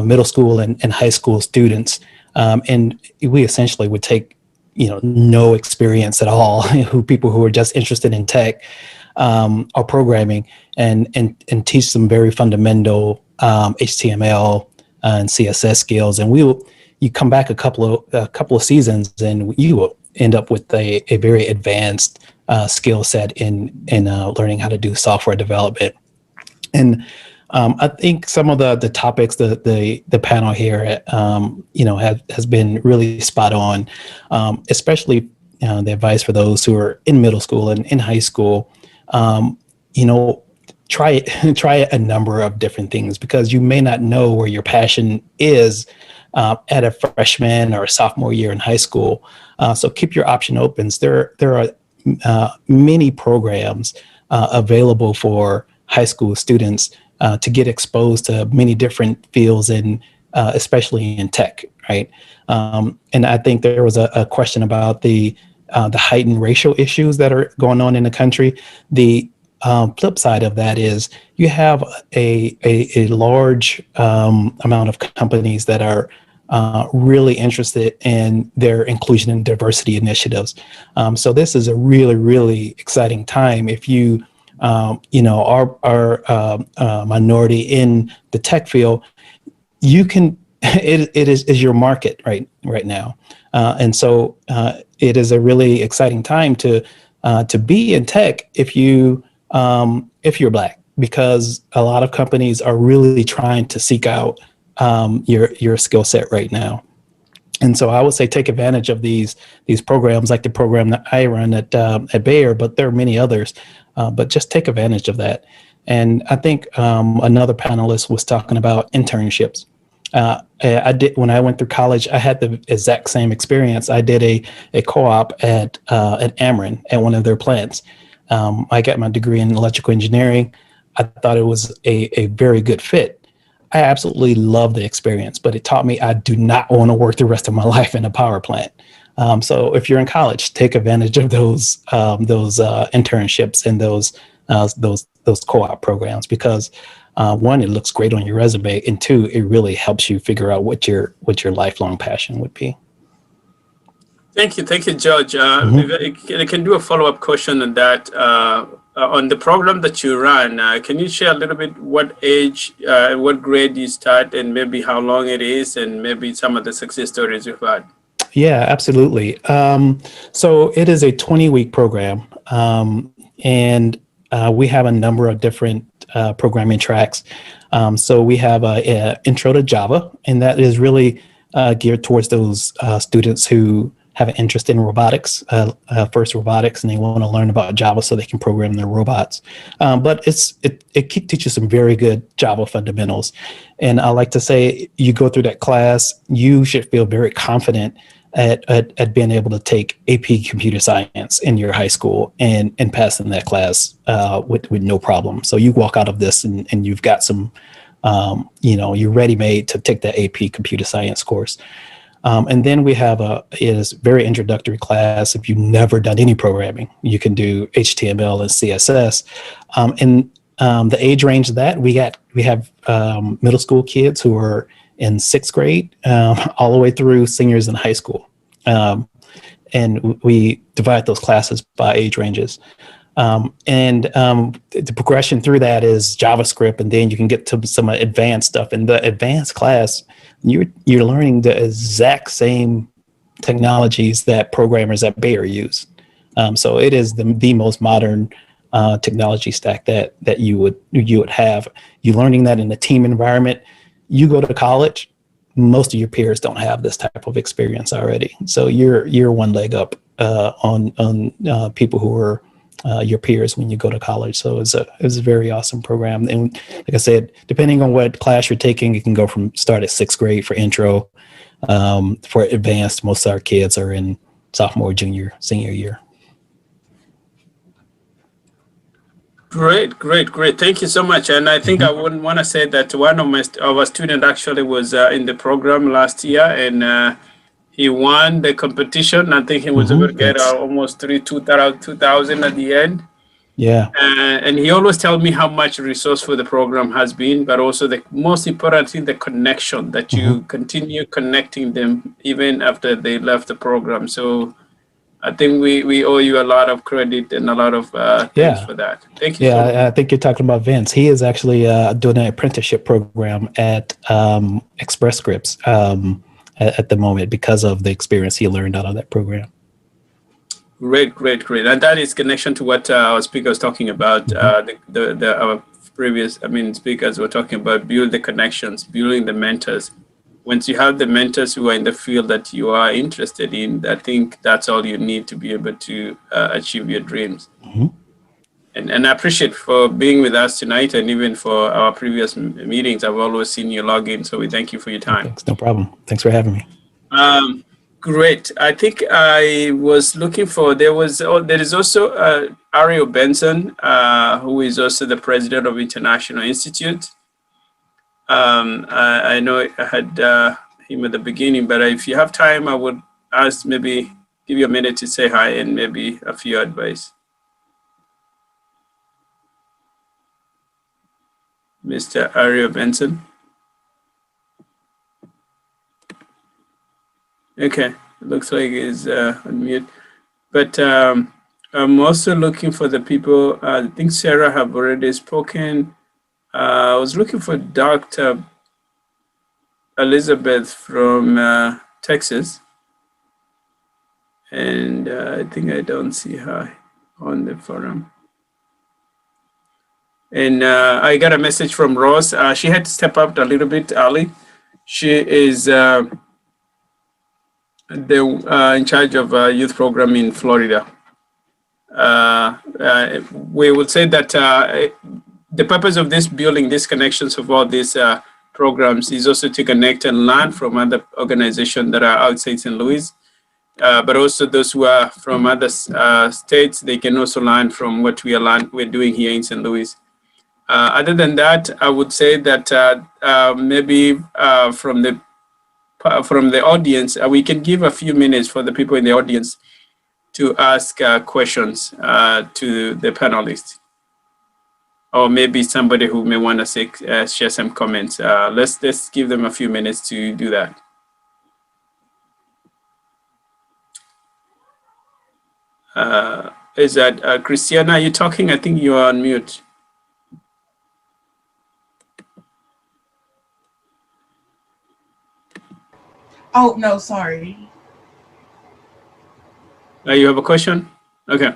middle school and high school students. And we essentially would take, no experience at all, people who are just interested in tech or programming and teach them very fundamental HTML and CSS skills. And you come back a couple of seasons and you will end up with a very advanced skill set in learning how to do software development. And I think some of the topics the panel here, has been really spot on, especially the advice for those who are in middle school and in high school. Try a number of different things, because you may not know where your passion is at a freshman or a sophomore year in high school. So keep your option open. There are many programs available for high school students to get exposed to many different fields, and especially in tech, right? And I think there was a question about the heightened racial issues that are going on in the country. The flip side of that is you have a large amount of companies that are really interested in their inclusion and diversity initiatives. So this is a really, really exciting time. If you are minority in the tech field, you can. It is your market right now, and so it is a really exciting time to be in tech if you're Black, because a lot of companies are really trying to seek out your skill set right now. And so I would say take advantage of these programs, like the program that I run at Bayer, but there are many others. But just take advantage of that. And I think another panelist was talking about internships. I did, when I went through college, I had the exact same experience. I did a co-op at Ameren at one of their plants. I got my degree in electrical engineering. I thought it was a very good fit. I absolutely loved the experience, but it taught me I do not want to work the rest of my life in a power plant. So if you're in college, take advantage of those internships and those co-op programs, because one, it looks great on your resume, and two, it really helps you figure out what your lifelong passion would be. Thank you, George. I can do a follow-up question on that. On the program that you run, can you share a little bit what age, what grade you start, and maybe how long it is, and maybe some of the success stories you've had? Yeah, absolutely. So it is a 20-week program, and we have a number of different programming tracks. So we have an intro to Java, and that is really geared towards those students who have an interest in robotics, first robotics, and they want to learn about Java so they can program their robots. But it teaches some very good Java fundamentals. And I like to say, you go through that class, you should feel very confident at being able to take AP Computer Science in your high school and passing that class with no problem. So you walk out of this and you've got some, you're ready-made to take that AP Computer Science course. And then we have is very introductory class. If you've never done any programming, you can do HTML and CSS. And the age range of that, we have middle school kids who are in 6th grade all the way through seniors in high school. And we divide those classes by age ranges. The progression through that is JavaScript, and then you can get to some advanced stuff. In the advanced class, you're learning the exact same technologies that programmers at Bayer use. So it is the most modern technology stack that you would have. You're learning that in a team environment. You go to college, most of your peers don't have this type of experience already. So you're one leg up on people who are your peers when you go to college. So it's a very awesome program. And like I said, depending on what class you're taking, you can go from start at 6th grade for intro. For advanced, most of our kids are in sophomore, junior, senior year. Great. Thank you so much. And I think I would want to say that one of our students actually was in the program last year, and he won the competition. I think he was able to get almost 2,000 at the end. Yeah. And he always tells me how much resourceful the program has been, but also the most important thing, the connection, that you continue connecting them even after they left the program. So I think we owe you a lot of credit and a lot of thanks for that. Thank you. Yeah, I think you're talking about Vince. He is actually doing an apprenticeship program at Express Scripts at the moment because of the experience he learned out of that program. Great. And that is connection to what our speaker was talking about. Our previous, speakers were talking about build the connections, building the mentors. Once you have the mentors who are in the field that you are interested in, I think that's all you need to be able to achieve your dreams. And I appreciate for being with us tonight, and even for our previous meetings. I've always seen you log in, so we thank you for your time. Thanks, no problem. Thanks for having me. Great. I think I was looking for, there is also Ario Benson, who is also the president of International Institute. I know I had him at the beginning, but if you have time, I would maybe give you a minute to say hi and maybe a few advice. Mr. Ario Benson. Okay, looks like he's on mute. But I'm also looking for the people, I think Sarah have already spoken. I was looking for Dr. Elizabeth from Texas. And I think I don't see her on the forum. And I got a message from Rose. She had to step up a little bit early. She is in charge of youth program in Florida. We would say that the purpose of this building, these connections of all these programs, is also to connect and learn from other organizations that are outside St. Louis. but also those who are from other states, they can also learn from what we're doing here in St. Louis. Other than that, I would say that maybe from the audience, we can give a few minutes for the people in the audience to ask questions to the panelists, or maybe somebody who may want to share some comments. Let's give them a few minutes to do that. Is that Christiana? Are you talking? I think you are on mute. Oh, no, sorry. You have a question? Okay.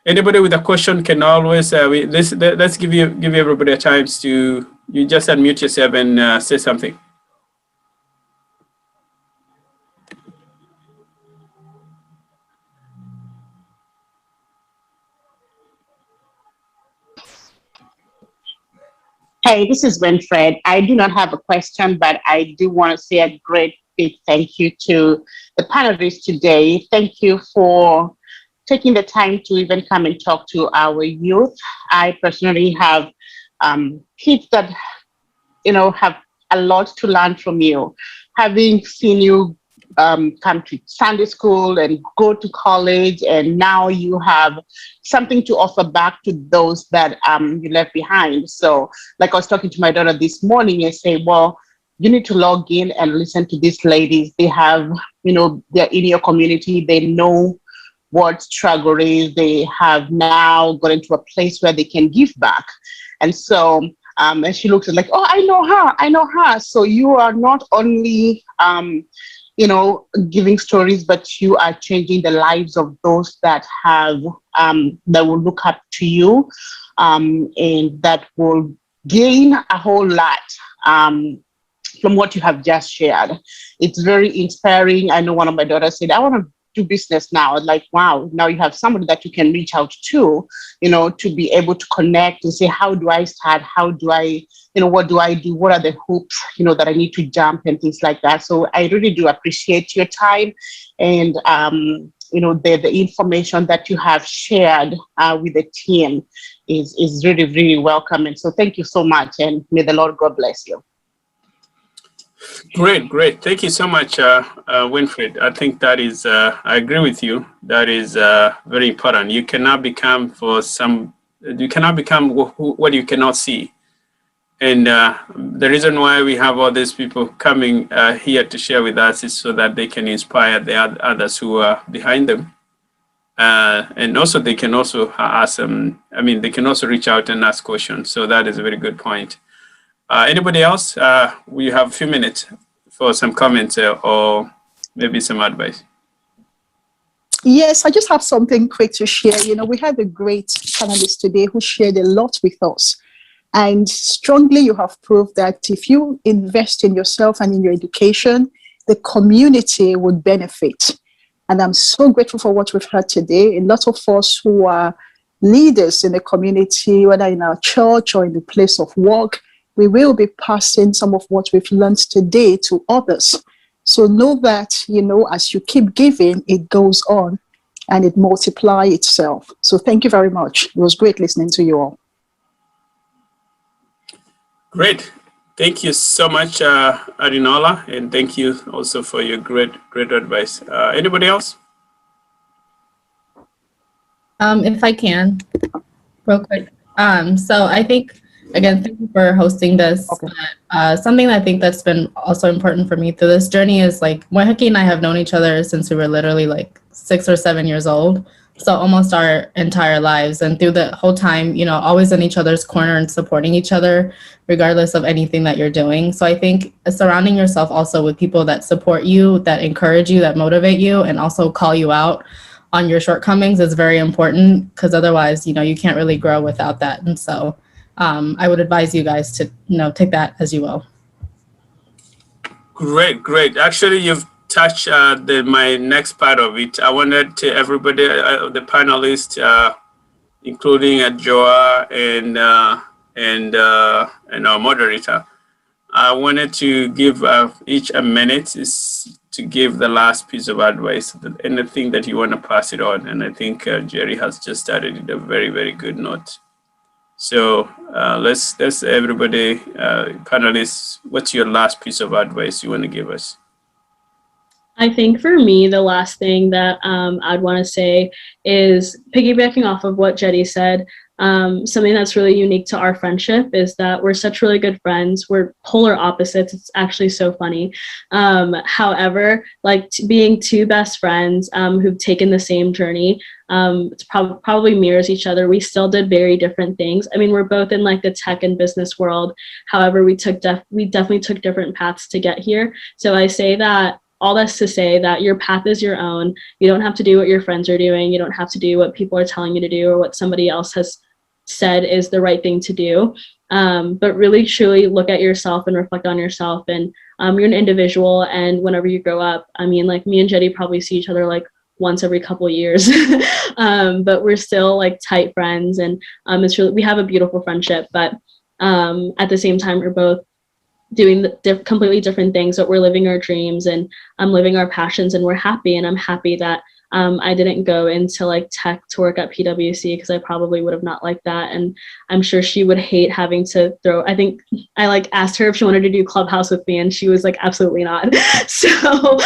Anybody with a question can always, let's give everybody a chance to, you just unmute yourself and say something. Hey, this is Winfred. I do not have a question, but I do want to say a great big thank you to the panelists today. Thank you for taking the time to even come and talk to our youth. I personally have kids that, have a lot to learn from you. Having seen you come to Sunday school and go to college, and now you have something to offer back to those that you left behind. So like I was talking to my daughter this morning and say, well, you need to log in and listen to these ladies. They have, they're in your community. They know what struggle is. They have now got into a place where they can give back. And so, and she looks like, oh, I know her. So you are not only, giving stories, but you are changing the lives of those that have, that will look up to you, and that will gain a whole lot from what you have just shared. It's very inspiring. I know one of my daughters said, I want to do business now. Like, wow, now you have somebody that you can reach out to, to be able to connect and say, how do I start? How do I, what do I do? What are the hoops, that I need to jump and things like that. So I really do appreciate your time and, the information that you have shared with the team is really, really welcome. And so thank you so much, and may the Lord God bless you. Great. Thank you so much, Winfred. I think that is, I agree with you. That is very important. You cannot become what you cannot see. And the reason why we have all these people coming here to share with us is so that they can inspire the others who are behind them. And also they can also ask them, they can also reach out and ask questions. So that is a very good point. Anybody else? We have a few minutes for some comments or maybe some advice. Yes, I just have something quick to share. We had a great panelist today who shared a lot with us. And strongly, you have proved that if you invest in yourself and in your education, the community would benefit. And I'm so grateful for what we've heard today. A lot of us who are leaders in the community, whether in our church or in the place of work, we will be passing some of what we've learned today to others. So know that, as you keep giving, it goes on and it multiplies itself. So thank you very much. It was great listening to you all. Great. Thank you so much, Arinola, and thank you also for your great advice. Anybody else? If I can, real quick. So I think, again, thank you for hosting this. Okay. Something that I think that's been also important for me through this journey is Mwihaki and I have known each other since we were literally 6 or 7 years old. So almost our entire lives, and through the whole time, always in each other's corner and supporting each other, regardless of anything that you're doing. So I think surrounding yourself also with people that support you, that encourage you, that motivate you, and also call you out on your shortcomings is very important, because otherwise, you can't really grow without that. And so I would advise you guys to, take that as you will. Great. Actually, you've touched my next part of it. I wanted to everybody, the panelists, including Joa and our moderator, I wanted to give each a minute is to give the last piece of advice, anything that you want to pass it on. And I think Njeri has just started it a very, very good note. So let's everybody, panelists, what's your last piece of advice you want to give us? I think for me, the last thing that I'd want to say is piggybacking off of what Njeri said. Something that's really unique to our friendship is that we're such really good friends. We're polar opposites. It's actually so funny. However, like being two best friends who've taken the same journey, it's probably mirrors each other. We still did very different things. I mean, we're both in like the tech and business world. However, we definitely took different paths to get here. So I say that all that's to say that your path is your own. You don't have to do what your friends are doing. You don't have to do what people are telling you to do or what somebody else has said is the right thing to do. But really, truly look at yourself and reflect on yourself. And you're an individual. And whenever you grow up, I mean, like me and Njeri probably see each other like once every couple of years, but we're still like tight friends. And it's really, we have a beautiful friendship, but at the same time, we're both doing completely different things, but we're living our dreams and living our passions, and we're happy. And I'm happy that I didn't go into like tech to work at PwC because I probably would have not liked that. And I'm sure she would hate having to I think I like asked her if she wanted to do Clubhouse with me and she was like, absolutely not. So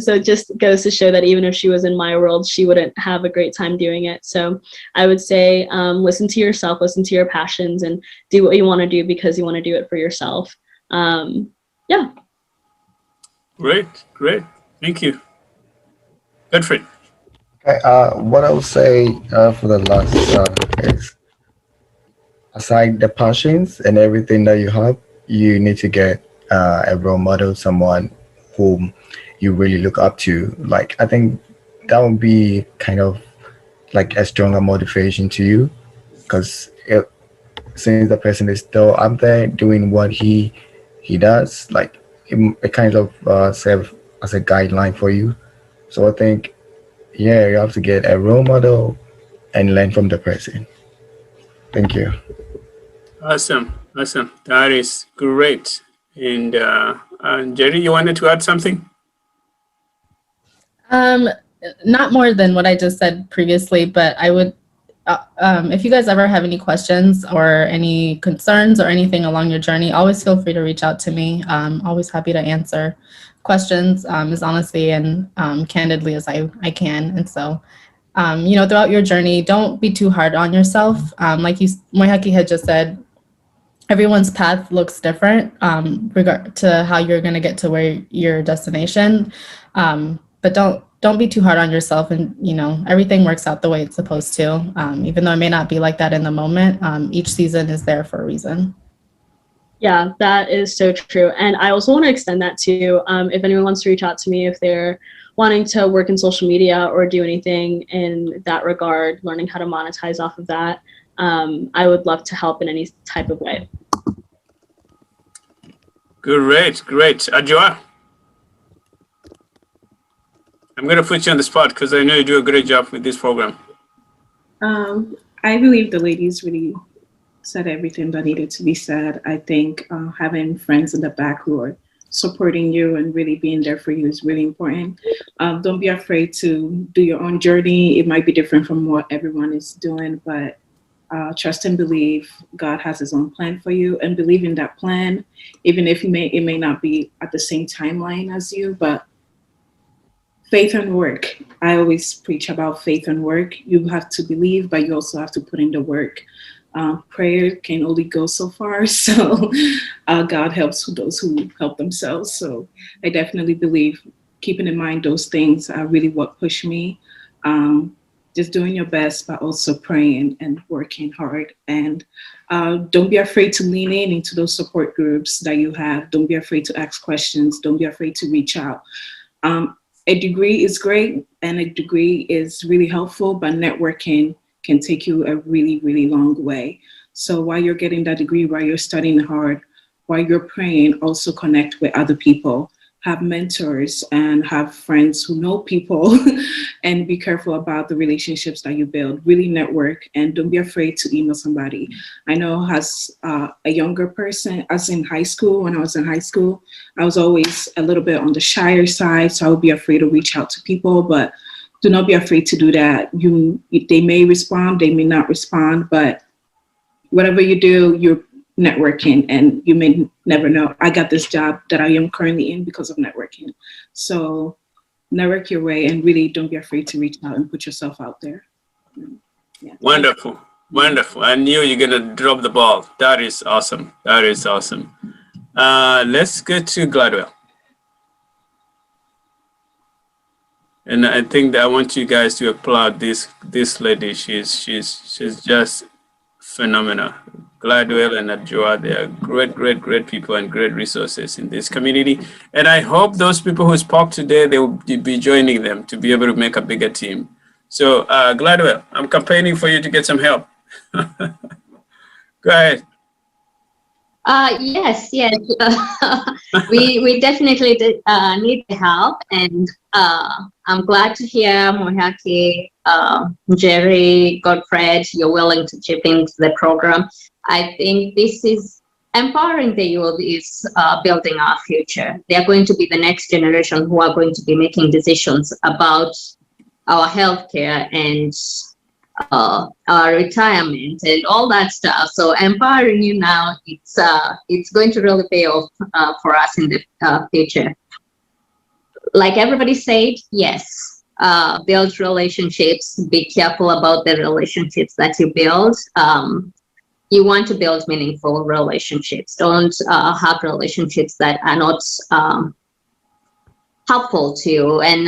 it just goes to show that even if she was in my world, she wouldn't have a great time doing it. So I would say, listen to yourself, listen to your passions, and do what you want to do because you want to do it for yourself. Yeah. Great. Thank you. Godred. Okay, what I would say for the last is, aside the passions and everything that you have, you need to get a role model, someone whom you really look up to. Like, I think that would be kind of like a stronger motivation to you, because since the person is still up there doing what he does, like it kind of serve as a guideline for you. So I think, yeah, you have to get a role model and learn from the person. Thank you. Awesome. That is great. And Njeri, you wanted to add something? Not more than what I just said previously, but I would, if you guys ever have any questions or any concerns or anything along your journey, always feel free to reach out to me. I'm always happy to answer questions as honestly and candidly as I can. And so, throughout your journey, don't be too hard on yourself. Like Mwihaki had just said, everyone's path looks different regard to how you're going to get to where your destination. But don't be too hard on yourself, and everything works out the way it's supposed to. Even though it may not be like that in the moment, each season is there for a reason. Yeah, that is so true. And I also want to extend that to if anyone wants to reach out to me, if they're wanting to work in social media or do anything in that regard, learning how to monetize off of that, I would love to help in any type of way. Great. Ajua, I'm going to put you on the spot because I know you do a great job with this program. I believe the ladies really said everything that needed to be said. I think having friends in the back who are supporting you and really being there for you is really important. Don't be afraid to do your own journey. It might be different from what everyone is doing, but trust and believe God has his own plan for you, and believe in that plan, even if it may not be at the same timeline as you, but faith and work. I always preach about faith and work. You have to believe, but you also have to put in the work. Prayer can only go so far, so God helps those who help themselves. So I definitely believe keeping in mind those things are really what pushed me. Just doing your best, but also praying and working hard. And don't be afraid to lean into those support groups that you have. Don't be afraid to ask questions. Don't be afraid to reach out. A degree is great and a degree is really helpful, but networking can take you a really, really long way. So while you're getting that degree, while you're studying hard, while you're praying, also connect with other people. have mentors and have friends who know people and be careful about the relationships that you build. Really network and don't be afraid to email somebody. I know as a younger person, as in high school, when I was in high school, I was always a little bit on the shyer side. So I would be afraid to reach out to people, but do not be afraid to do that. They may respond, they may not respond, but whatever you do, you're networking and you may never know. I got this job that I am currently in because of networking. So network your way and really don't be afraid to reach out and put yourself out there. Yeah. Wonderful. Wonderful. I knew you're going to drop the ball. That is awesome. That is awesome. Let's go to Gladwell. And I think that I want you guys to applaud this lady. She's just phenomenal. Gladwell and Adjoa, they are great people and great resources in this community. And I hope those people who spoke today, they will be joining them to be able to make a bigger team. So Gladwell, I'm campaigning for you to get some help. Go ahead. Yes. We definitely need the help, and I'm glad to hear Mwihaki, Njeri, Godred, you're willing to chip into the program. I think this is empowering the youth is building our future. They are going to be the next generation who are going to be making decisions about our healthcare and our retirement and all that stuff. So empowering you now, it's going to really pay off for us in the future. Like everybody said, yes, build relationships. Be careful about the relationships that you build. You want to build meaningful relationships. Don't have relationships that are not helpful to you and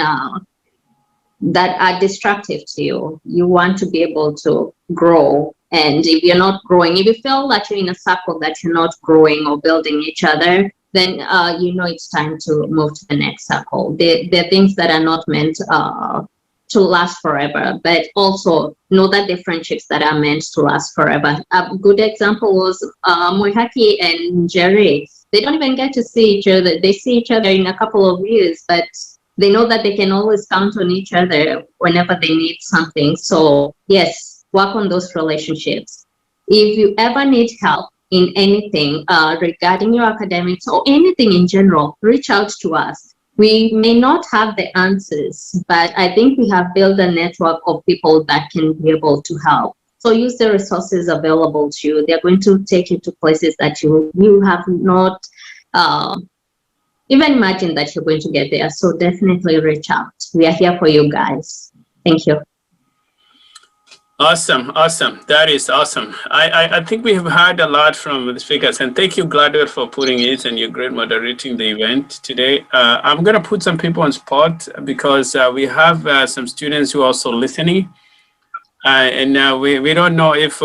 that are destructive to you. You want to be able to grow. And if you're not growing, if you feel that you're in a circle that you're not growing or building each other, then you know it's time to move to the next circle. They're things that are not meant to last forever, but also know that the friendships that are meant to last forever. A good example was Mwihaki and Njeri. They don't even get to see each other. They see each other in a couple of years, but they know that they can always count on each other whenever they need something. So yes, work on those relationships. If you ever need help in anything regarding your academics or anything in general, reach out to us. We may not have the answers, but I think we have built a network of people that can be able to help. So use the resources available to you. They're going to take you to places that you have not even imagined that you're going to get there. So definitely reach out. We are here for you guys. Thank you. Awesome. That is awesome. I think we have heard a lot from the speakers, and thank you, Gladwell, for putting it and you're great moderating the event today. I'm going to put some people on spot because we have some students who are also listening. And we don't know if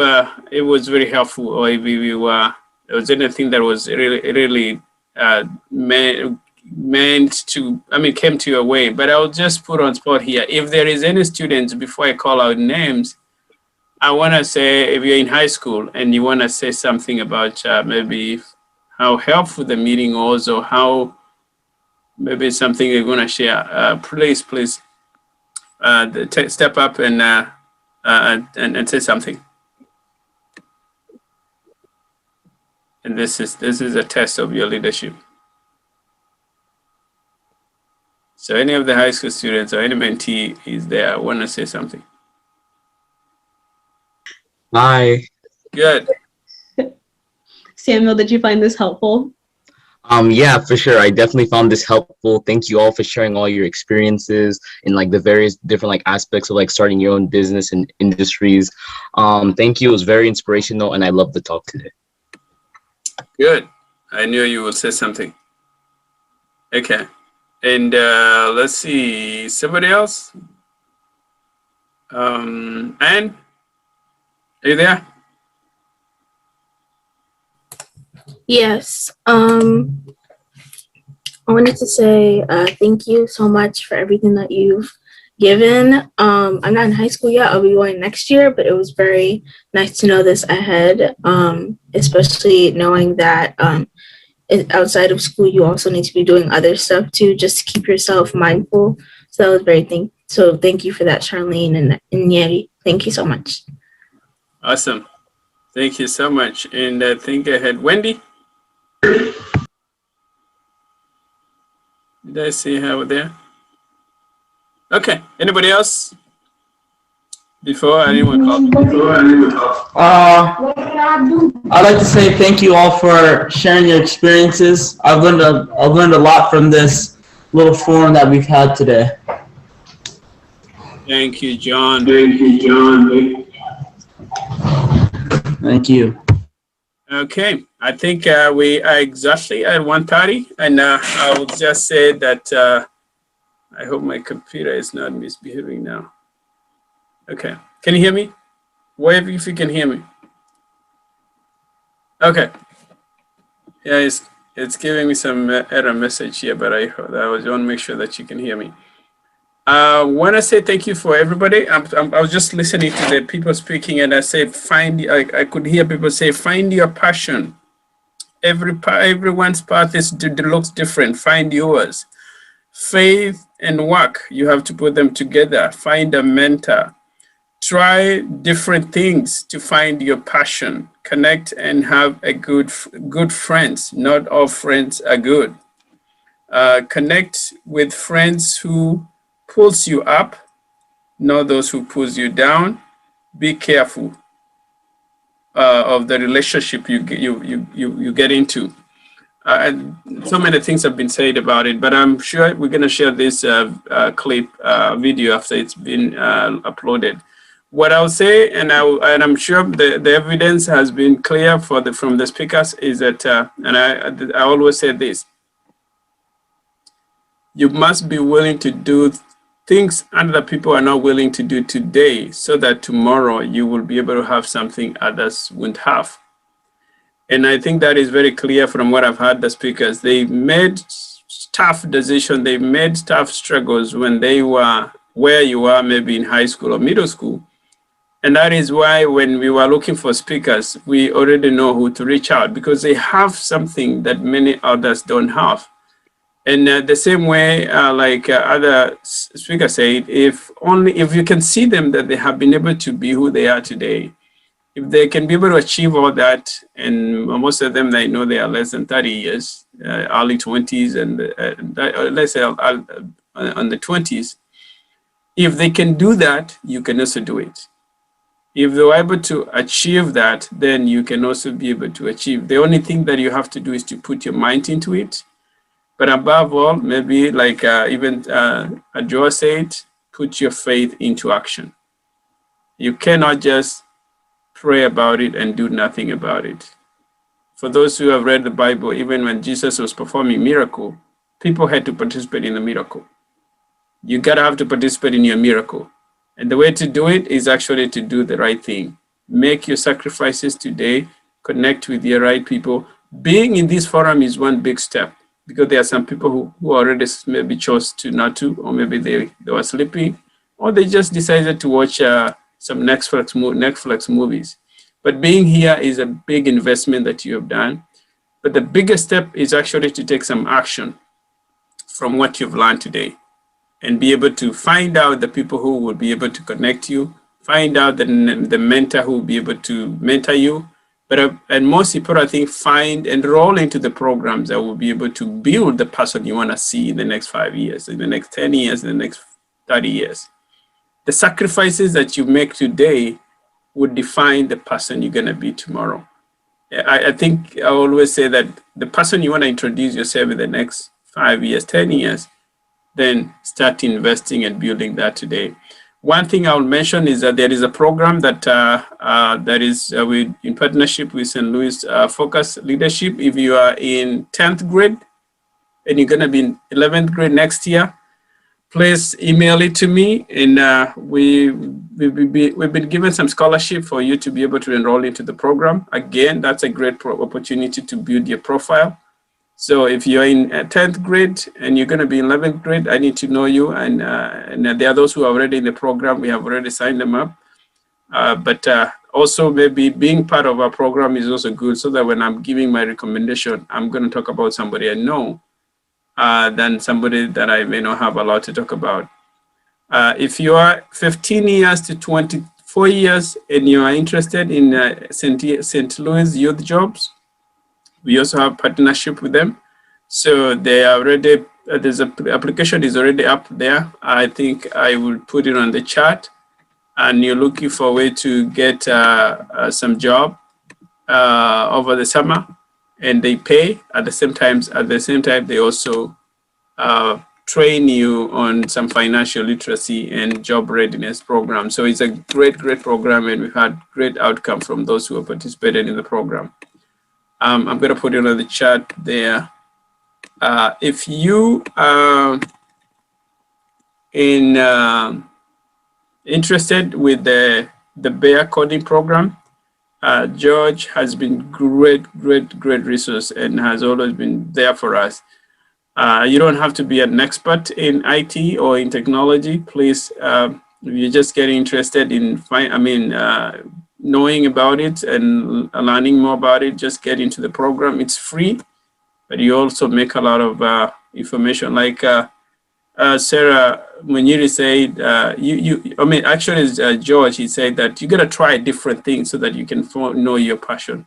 it was very helpful or if there was anything that was really meant to, came to your way. But I'll just put on spot here. If there is any students, before I call out names, I want to say, if you're in high school and you want to say something about maybe how helpful the meeting was or how maybe something you're going to share, please step up and say something. And this is a test of your leadership. So any of the high school students or any mentee is there, want to say something? Hi. Good. Samuel, did you find this helpful? Yeah, for sure. I definitely found this helpful. Thank you all for sharing all your experiences in like the various different like aspects of like starting your own business and industries. Thank you. It was very inspirational and I loved the talk today. Good. I knew you would say something. Okay. And let's see, somebody else? Anne, are you there? Yes. I wanted to say thank you so much for everything that you've given. I'm not in high school yet. I'll be going next year, but it was very nice to know this ahead, especially knowing that outside of school, you also need to be doing other stuff too, just to keep yourself mindful. So that was thank you for that, Charlene and Njeri. Thank you so much. Awesome. Thank you so much. And I think I had Wendy. Did I see her there? Okay. Anybody else? Before anyone talks. I'd like to say thank you all for sharing your experiences. I've learned a lot from this little forum that we've had today. Thank you, John. Thank you. Okay, I think we are exactly at 1:30, and I will just say that I hope my computer is not misbehaving now. Okay, can you hear me? Wave if you can hear me. Okay. Yeah, it's giving me some error message here, but I want to make sure that you can hear me. I want to say thank you for everybody. I was just listening to the people speaking, and I said, I could hear people say, find your passion. Everyone's path looks different. Find yours. Faith and work, you have to put them together. Find a mentor. Try different things to find your passion. Connect and have a good friends. Not all friends are good. Connect with friends who pulls you up, not those who pulls you down. Be careful of the relationship you get into. And so many things have been said about it, but I'm sure we're going to share this video after it's been uploaded. What I'll say, and I'm sure the evidence has been clear from the speakers, is that, and I always say this: you must be willing to do things other people are not willing to do today, so that tomorrow you will be able to have something others won't have. And I think that is very clear from what I've heard the speakers. They made tough decisions, they made tough struggles when they were where you are, maybe in high school or middle school. And that is why when we were looking for speakers, we already know who to reach out, because they have something that many others don't have. And the same way, like other speakers said, if you can see them that they have been able to be who they are today, if they can be able to achieve all that, and most of them, I know they are less than 30 years, early 20s, and let's say on the 20s, if they can do that, you can also do it. If they're able to achieve that, then you can also be able to achieve. The only thing that you have to do is to put your mind into it. But above all, maybe like even Joa said, put your faith into action. You cannot just pray about it and do nothing about it. For those who have read the Bible, even when Jesus was performing miracle, people had to participate in the miracle. You gotta have to participate in your miracle. And the way to do it is actually to do the right thing. Make your sacrifices today, connect with the right people. Being in this forum is one big step, because there are some people who already maybe chose to not to, or maybe they were sleeping, or they just decided to watch some Netflix movies. But being here is a big investment that you have done. But the biggest step is actually to take some action from what you've learned today, and be able to find out the people who will be able to connect you, find out the mentor who will be able to mentor you, but and most important thing, enroll into the programs that will be able to build the person you want to see in the next 5 years, in the next 10 years, in the next 30 years. The sacrifices that you make today would define the person you're going to be tomorrow. I think I always say that the person you want to introduce yourself in the next 5 years, 10 years, then start investing and building that today. One thing I'll mention is that there is a program that is in partnership with St. Louis Focus Leadership. If you are in 10th grade and you're going to be in 11th grade next year, please email it to me, and we've been given some scholarship for you to be able to enroll into the program. Again, that's a great opportunity to build your profile. So if you're in 10th grade and you're going to be in 11th grade, I need to know you. And there are those who are already in the program. We have already signed them up. But Also, maybe being part of our program is also good, so that when I'm giving my recommendation, I'm going to talk about somebody I know than somebody that I may not have a lot to talk about. If you are 15 years to 24 years and you are interested in St. Louis youth jobs, we also have partnership with them. So they are already, there's a application is already up there. I think I will put it on the chat. And you're looking for a way to get some job over the summer, and they pay at the same time. At the same time, they also train you on some financial literacy and job readiness program. So it's a great program, and we've had great outcome from those who have participated in the program. I'm going to put it on the chat there. If you are interested with the Bear coding program, George has been great resource and has always been there for us. You don't have to be an expert in IT or in technology. Please, if you're just getting interested in knowing about it and learning more about it, just get into the program. It's free, but you also make a lot of information. Like Sarah Mwihaki said, actually George, he said that you got to try different things so that you can know your passion.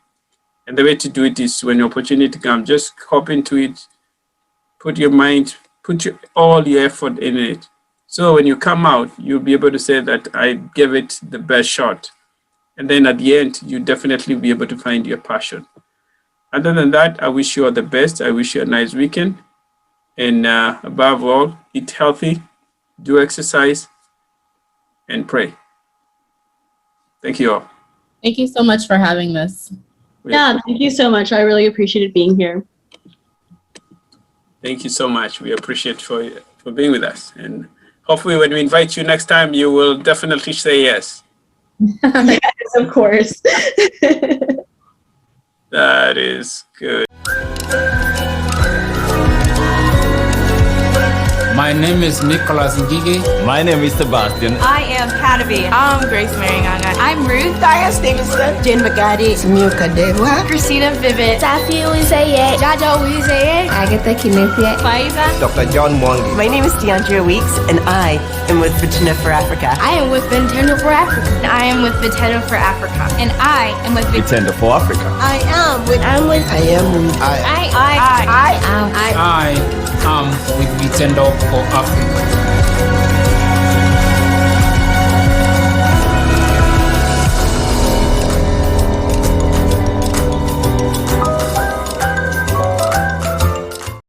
And the way to do it is when the opportunity comes, just hop into it, put your mind, all your effort in it. So when you come out, you'll be able to say that I gave it the best shot. And then at the end, you definitely be able to find your passion. Other than that, I wish you all the best. I wish you a nice weekend. And above all, eat healthy, do exercise, and pray. Thank you all. Thank you so much for having this. Yeah, thank you so much. I really appreciated being here. Thank you so much. We appreciate for being with us. And hopefully when we invite you next time, you will definitely say yes. Yes, of course. That is good. My name is Nicholas Ngige. My name is Sebastian. I am Patavi. I'm Grace Maringanga. I'm Ruth. Diane Stevenson. Jen Magadi. Samilka Dewa. Christina Vivid. Safi Uizeye. Jaja Uizeye. Agatha Kinethia. Faiza. Dr. John Mwangi. My name is DeAndrea Weeks, and I am with Nintendo for Africa. I am with Nintendo for Africa. And I am with Nintendo for Africa. And I am with Nintendo for Africa. I am with I am with Nintendo for Africa.